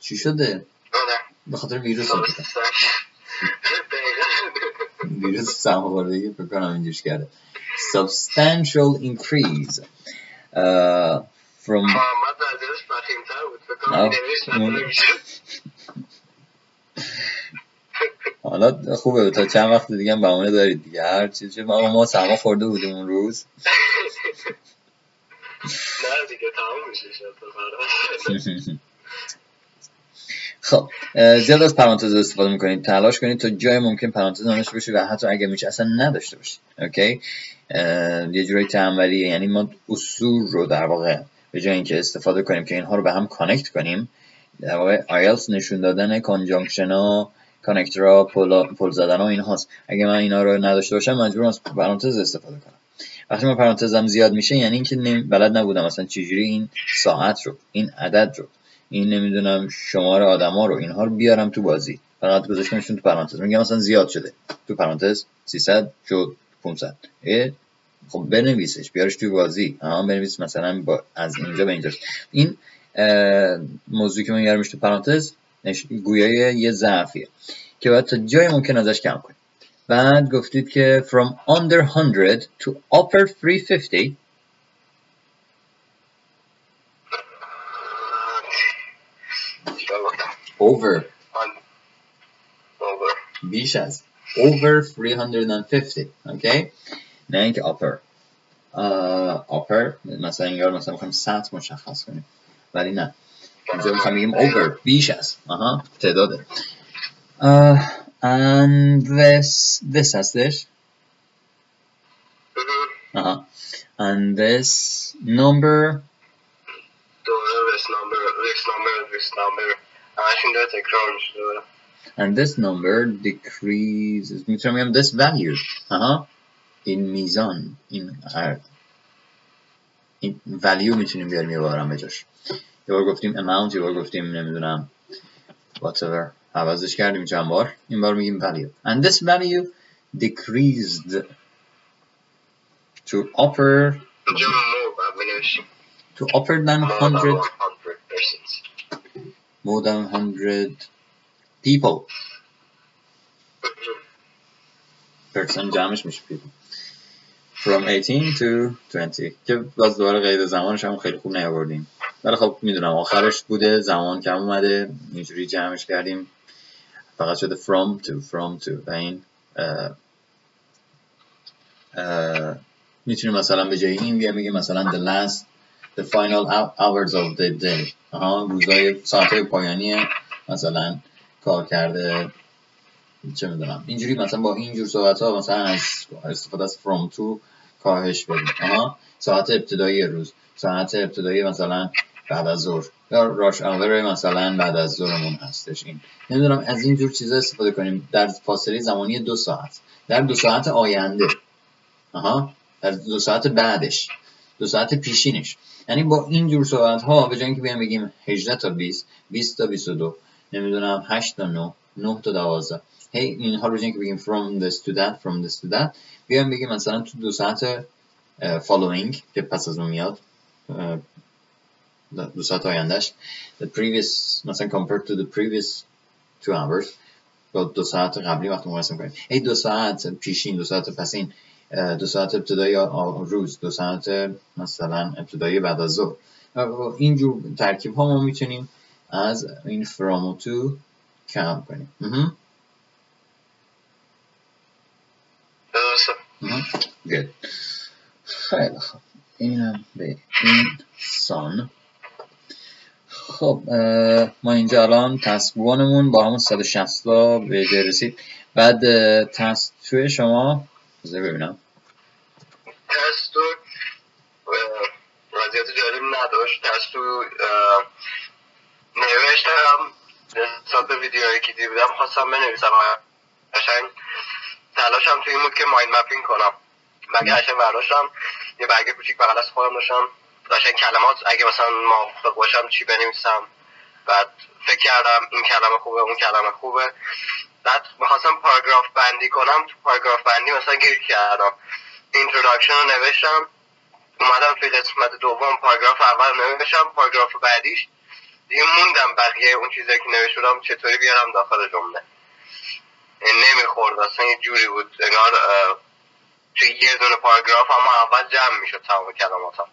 چی شده؟ به خاطر ویروس ویروس سرماخوردگی فکر کنم اینجوش کرده. Substantial increase from حالا خوبه تا چند وقت دیگه هم بهونه دارید دیگه، هر چیزی ما سرما خورده بودیم اون روز. نه دیگه تمام میشه. خب زیاد از پرانتز استفاده میکنید، تلاش کنید تا جای ممکن پرانتز نداشته باشید و حتی اگه میشه اصلا نداشته باشید. اوکی؟ یه جورایی تنبلیه، یعنی ما اصول رو در واقع به جای اینکه استفاده کنیم که اینها رو به هم کانکت کنیم، در واقع آیلتس نشون دادن کانجانکشن ها، کانکتورها، پل زدن ها اینهاست. اگه من اینا رو نداشته باشم مجبورم از پرانتز استفاده کنم. وقتی من پرانتزم زیاد میشه یعنی اینکه بلد نبودم مثلا چجوری این ساعت رو، این عدد رو، این نمیدونم شمار آدما رو، اینها رو بیارم تو بازی، فقط گذاشتمشون تو پرانتز. میگم مثلا زیاد شده تو پرانتز 300 شد 500. خب بنویسش بیارش تو بازی، بنویس مثلا با از اینجا به اینجا. این موضوعی که من میارمش تو پرانتز گویای یه ضعفیه که باید تا جای ممکن ازش کم کنیم. بعد گفتید که from under 100 to upper 350. over بیش از over 350. اوکی؟ نه اینکه upper. upper مثلا اینجا مثلا میخوایم سطح مشخص کنیم ولی نه اینجا میخوایم بگیم over بیش از تعداده. and this هستش and this number and this number decreases. میتونم بگم this value این میزان، این value میتونیم بیاریم یه بارم به جاش. یه بار گفتیم amount، یه بار گفتیم نمیدونم whatever، عوضش کردیم چند بار، این بار میگیم value. and this value decreased to upper than 100 more than 100 people. person جمعش میشه people. from 18 to 20 که باز دوباره قید زمانش هم خیلی خوب نیاوردیم ولی خب میدونم آخرش بوده، زمان کم اومده، اینجوری جمعش کردیم فقط شده from to و این میتونیم مثلا به جای این بگیم مثلا the final hours of the day، روزای ساعتهای پایانی مثلا کار کرده، چه میدونم اینجوری مثلا با اینجور صحبت ها مثلا از استفاده از from to کاهش بدیم. ساعت ابتدایی روز، ساعت ابتدایی مثلا بعد از ظهر یا راش آور مثلا بعد از ظهرمون هستش. این نمیدونم از اینجور چیزا استفاده کنیم در فاصله زمانی 2 ساعت، در 2 ساعت آینده، در 2 ساعت بعدش، 2 ساعت پیشینش. یعنی با اینجور صحبت ها به جای اینکه بیام بگیم 18 تا 20 20 تا 22 نمیدونم 8 تا 9 9 تا 12 اینها رو که بگیم from this to that بیایم بگیم مثلا تو 2 ساعت following که پس از اون میاد، 2 ساعت آیندهش the previous مثلا compared to the previous 2 hours با 2 ساعت قبلی وقتی مقایسه کنیم. 2 ساعت پیشین، 2 ساعت پسین، 2 ساعت ابتدایی روز، 2 ساعت مثلا ابتدایی بعد از ظهر. اینجور ترکیب ها ما میتونیم از این from to کم کنیم. Good. خیلی خوب، اینم به این سان. خب ما اینجا الان تسک 1 مون با همون 160 تا به جای رسید. بعد تسک 2 شما بذار ببینم. تسک 2 وضعیت جالب نداشت. تسک 2 نوشتم نسبت به ویدیوهایی که دیدم خواستم بنویسم. قشنگ تلاشم توی این بود که مایند مپینگ کنم. من قشنگ برداشتم یه برگه کوچیک بغل از خودم داشتم، قشنگ کلمات اگه مثلا موافق باشم چی بنویسم. بعد فکر کردم این کلمه خوبه اون کلمه خوبه. بعد می‌خواستم پاراگراف بندی کنم. تو پاراگراف بندی مثلا گیر کردم. اینتروداکشن رو نوشتم، اومدم توی قسمت دوم پاراگراف اول نوشتم، پاراگراف بعدیش دیگه موندم بقیه اون چیزایی که نوشتم چطوری بیارم داخل جمله. نمیخورد اصلا، یه جوری بود انگار توی یه دونه پاراگراف اما اول جمع میشد تمام کلماتم.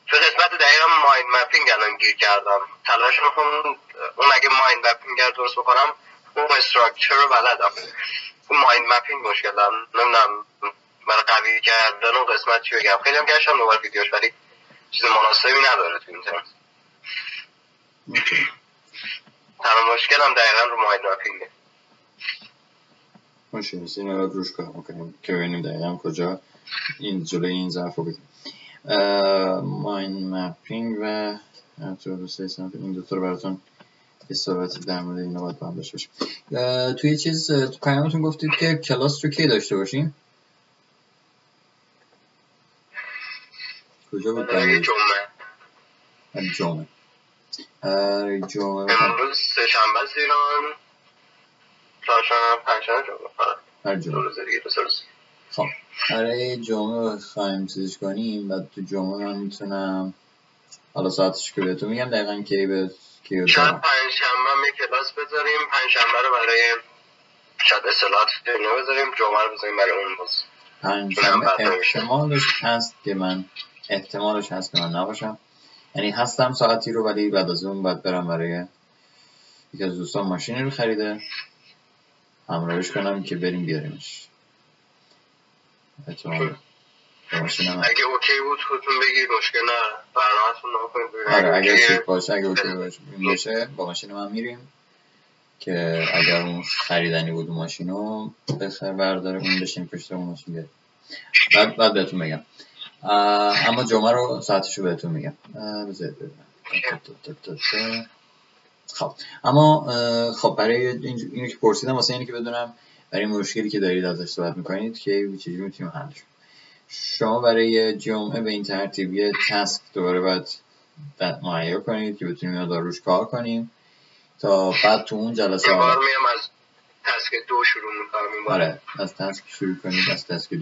تو قسمت دقیقا مایند مپینگ الان گیر کردم. تلاش میکنم اون اگه مایند مپینگ رو درست بکنم اون استراکچر رو بلدم. اون مایند مپینگ مشکل دارم، نمیدونم برای قوی کردن اون قسمت چی بگم. خیلی هم گشتم دوباره ویدیوش ولی چیز مناسبی نداره تو اینترنت. تنها مشکلم دقیقا رو مایند مپینگه. باشه این رو روش کار میکنیم که ببینیم دقیقا کجا این جلوی این ضعف رو بگیم. مایند مپینگ و این دوتا رو براتون یه صحبتی در مورد اینا باید با هم داشته باشیم. توی چیز تو پیامتون گفتید که کلاس رو کی داشته باشیم؟ کجا بود؟ جمعه. امروز سه‌شنبه است ایران، چهارشنبه پنجشنبه جمعه. خب برای جمعه خواهیم چیزش کنیم. بعد تو جمعه من میتونم حالا ساعتش که بهتون میگم دقیقا کی به کی رو شاید پنجشنبه هم یه کلاس بذاریم، پنجشنبه رو برای شاید اصطلاحات اینو بذاریم، جمعه رو بذاریم برای اون باز. پنجشنبه احتمالش هست که من نباشم، یعنی هستم ساعتی رو، ولی بعد از اون باید برم برای یکی از دوستان ماشینی رو خریده همراهش کنم که بریم بیاریمش. احتمال ماشینم اگه اوکی بود خودتون بگید، مشکل نه، برنامه‌تون نکنید. آره اگه چیز باشه، اگه اوکی باشه با ماشین من میریم که اگر اون خریدنی بود ماشینو بخر برداره اون بشیم پشت اون ماشین بیاریم. بعد بهتون میگم. اما جمعه رو ساعتشو بهتون میگم. بذارید ببینم. خب اما خب برای اینو که پرسیدم واسه اینه که بدونم برای مشکلی که دارید ازش صحبت میکنید که چجوری میتونیم حلش کنیم. شما برای جمعه به این ترتیب یه تسک دوباره باید مهیا کنید که بتونیم روش کار کنیم تا بعد تو اون جلسه یه بار میام از تسک 2 شروع میکنم. آره از تسک شروع کنید، از تسک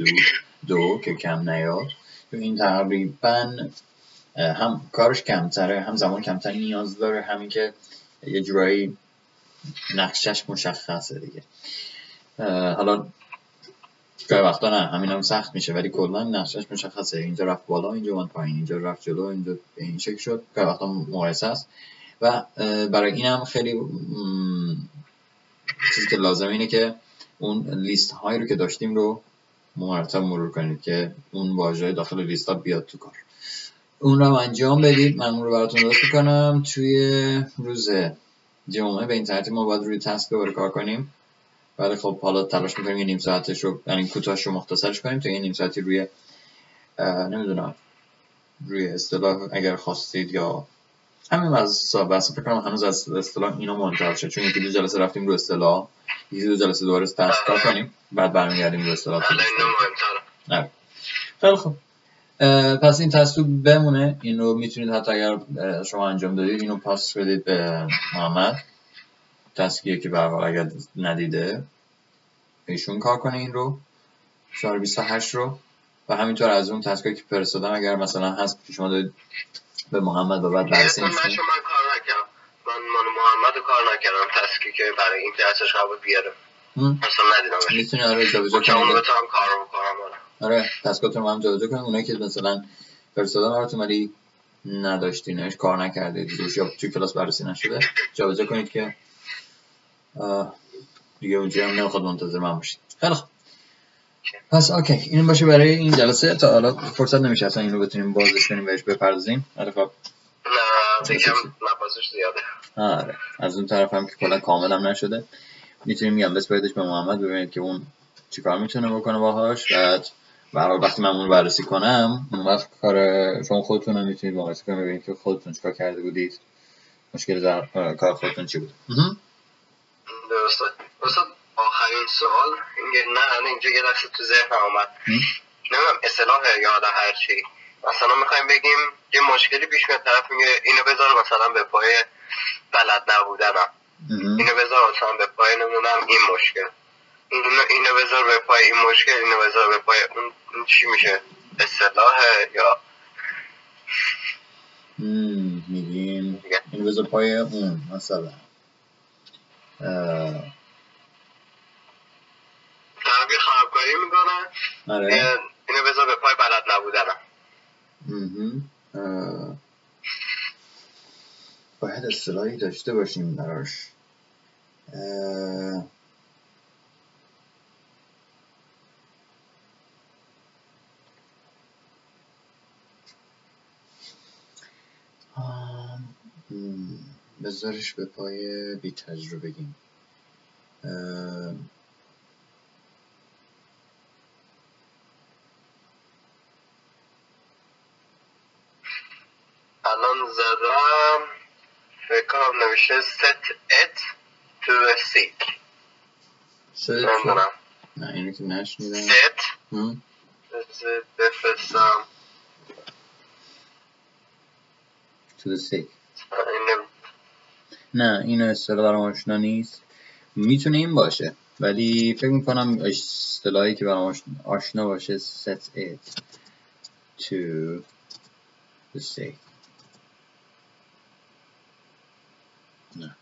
دو که کم نیاد. تو این تقریبا هم کارش کمتره، هم زمان کمتر نیاز داره، همین که یه جورایی نقشش مشخصه دیگه. حالا گاهی وقتا نه همین هم سخت میشه، ولی کلا نقشش مشخصه. اینجا رفت بالا، اینجا اومد پایین، اینجا رفت جلو، اینجا به این شکل شد. گاهی وقتا مقایسه است و برای این هم خیلی چیزی که لازم اینه که اون لیست هایی رو که داشتیم رو مرتب مرور کنید که اون واژه داخل لیست ها بیاد تو کار. اون رو انجام بدید. من اون رو براتون درست میکنم. توی روز جمعه به این ترتیب ما باید روی تسک دوباره کار کنیم. ولی خب حالا تلاش میکنیم یه نیم ساعتش رو، یعنی کوتاهش رو مختصرش کنیم تا یه نیم ساعتی روی نمیدونم روی اصطلاح اگر خواستید یا همین از بحث فکر کنم هنوز از اصطلاح اینو منتهی شد، چون یکی دو جلسه رفتیم رو اصطلاح، یکی دو جلسه دوباره تسک کار کنیم بعد برمیگردیم رو اصطلاح. نه خیلی خوب. پس این تسک بمونه. این رو میتونید حتی اگر شما انجام دادید اینو پاس بدید به محمد، تسکیه که به حال اگر ندیده ایشون کار کنه این رو شماره 28 رو، و همینطور از اون تسکایی که فرستادم اگر مثلا هست که شما دارید به محمد و بعد بررسی می‌کنید. من کار نکردم، من محمد رو کار نکردم تسکی که برای این درسش قبول بیارم اصلا ندیدمش. میتونی آره جابجا کنید. اونو بتونم کار رو بکنم. آره تسکاتون هم جابجا کنید. اونایی که مثلا فرستادم براتون ولی نداشتینش، کار نکردید روش یا توی کلاس بررسی نشده، جابجا کنید که دیگه اونجا هم نمیخواد منتظر من باشید. خیلی خوب. پس اوکی این باشه برای این جلسه. تا حالا فرصت نمیشه اصلا اینو بتونیم بازش کنیم بهش بپردازیم. خیلی خوب. دیگه نفسش زیاده. آره از اون طرف هم که کلا کامل هم نشده میتونیم میگم بسپاریدش به محمد ببینید که اون چیکار میتونه بکنه باهاش. بعد وقتی من اون رو بررسی کنم اون وقت کار شما خودتون هم میتونید مقایسه کنید ببینید که خودتون چیکار کرده بودید، مشکل کار خودتون چی بود. درسته. مثلا آخرین سوال اینجا یه دسته تو ذهن اومد، نمیدونم اصطلاح یاد هر چی، مثلا میخوایم بگیم یه مشکلی پیش میاد، طرف میگه اینو بذار مثلا به پای بلد نبودنم، اینو بذار مثلا به پای نمیدونم این مشکل، اینو بذار به پای این مشکل، اینو بذار به پای اون چی میشه؟ اصطلاح یا میگیم اینو بذار پای اون مثلا طرفی خرابکاری میکنه. آره اینو بذار به پای بلد نبودنم. باید اصطلاحی داشته باشیم براش. بذارش به پای بی تجربگیم. الان زدم فکر کنم نوشته set it to the sick. نمیدونم. نه اینو که نشنیدم. set بفرستم to the sick. نه اینو اصطلاح برام آشنا نیست. میتونه این باشه ولی فکر میکنم اصطلاحی که برام آشنا باشه set it to the sick. نه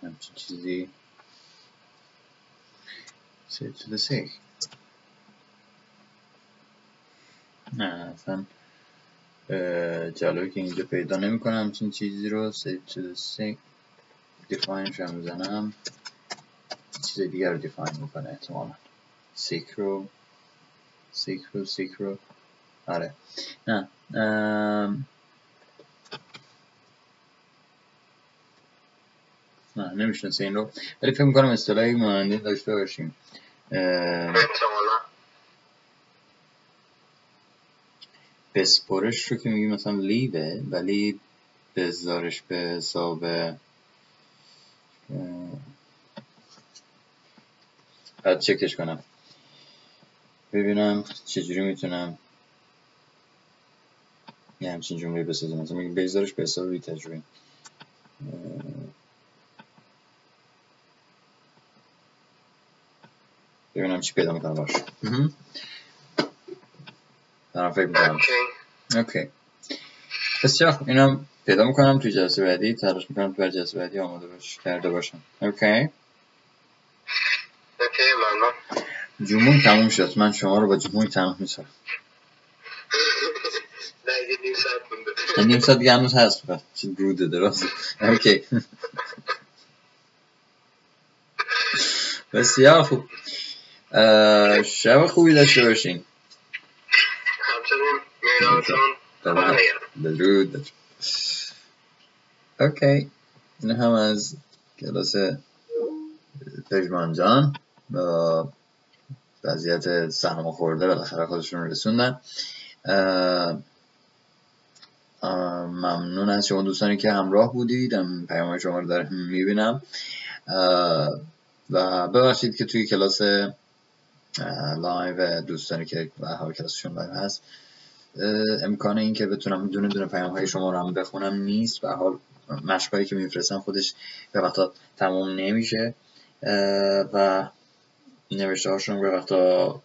همچین چیزی set to the sick. نه اصلا جلوی که اینجا پیدا نمی کنم همچین چیزی رو. set to the sick دیفاینش هم میزنم چیز دیگر رو دیفاین میکنه احتمالا. sick رو آره نه نه نمیشناسه این رو ولی فکر میکنم اصطلاحی ماننده داشته باشیم. بسپرش رو که میگیم مثلا لیوه ولی بذارش به حساب باید چکش کنم ببینم چجوری میتونم یه همچین جمله بسازم. مثلا میگم بذارش به حساب بی تجربه. ببینم چی پیدا میکنم باشه. دارم فکر میکنم. اوکی پس چرا اینم پیدا میکنم توی جلسه بعدی تلاش میکنم توی جلسه بعدی آماده کرده باشم. اوکی ممنون. جمون تموم شد. من شما رو با جمون تموم میسارم. نه یه نیم ساعت مونده. نیم ساعت دیگه هنوز هست چه روده دراز. اوکی بسیار خوب. شب خوبی داشته باشین. همچنین میرانتون بدرود. اوکی این هم از کلاس پژمان جان با وضعیت سهم خورده بالاخره خودشون رو رسوندن. ممنون از شما دوستانی که همراه بودید. پیام شما رو دارم میبینم و ببخشید که توی کلاس لایو دوستانی که به کلاسشون لایو هست امکان این که بتونم دونه دونه پیام های شما رو هم بخونم نیست. به حال مشقایی که میفرستم خودش به وقتا تموم نمیشه و نوشته هاشون به وقتا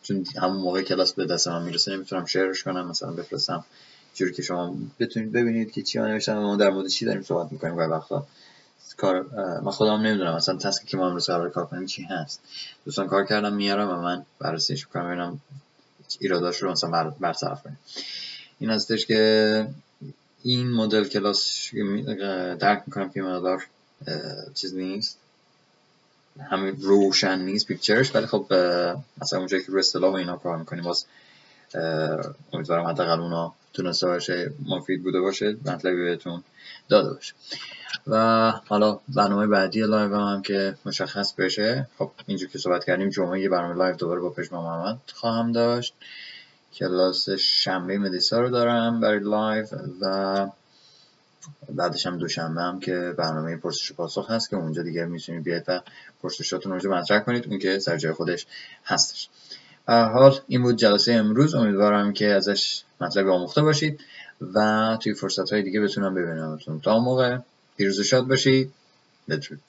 چون همون موقع کلاس به دست من میرسه نمیتونم شیرش کنم مثلا بفرستم جوری که شما بتونید ببینید که چی نوشتم و ما در مورد چی داریم صحبت میکنیم. و وقتا کار من خودم نمیدونم مثلا تسکی که ما امروز قراره کار کنیم چی هست. دوستان کار کردم میارم و من بررسیش میکنم ببینم ایراداش رو مثلا برطرف کنیم. این هستش که این مدل کلاس درک میکنم که مقدار چیز نیست همین روشن نیست پیکچرش ولی خب مثلا اونجایی که رو اصطلاح و اینا کار میکنیم باز امیدوارم حداقل اونا تونسته باشه مفید بوده باشه، مطلبی بهتون داده باشه. و حالا برنامه بعدی لایو هم که مشخص بشه، خب اینجور که صحبت کردیم جمعه یه برنامه لایو دوباره با پژمان محمد خواهم داشت. کلاس شنبه مدیسا رو دارم برای لایو و بعدش هم دوشنبه هم که برنامه پرسش و پاسخ هست که اونجا دیگه میتونید بیاید و پرسشاتون اونجا مطرح کنید، اون که سر جای خودش هستش. حال این بود جلسه امروز، امیدوارم که ازش مطلبی آموخته باشید و توی فرصت‌های دیگه بتونم ببینمتون. تا اون موقع پیروز و شاد باشید. بدرود.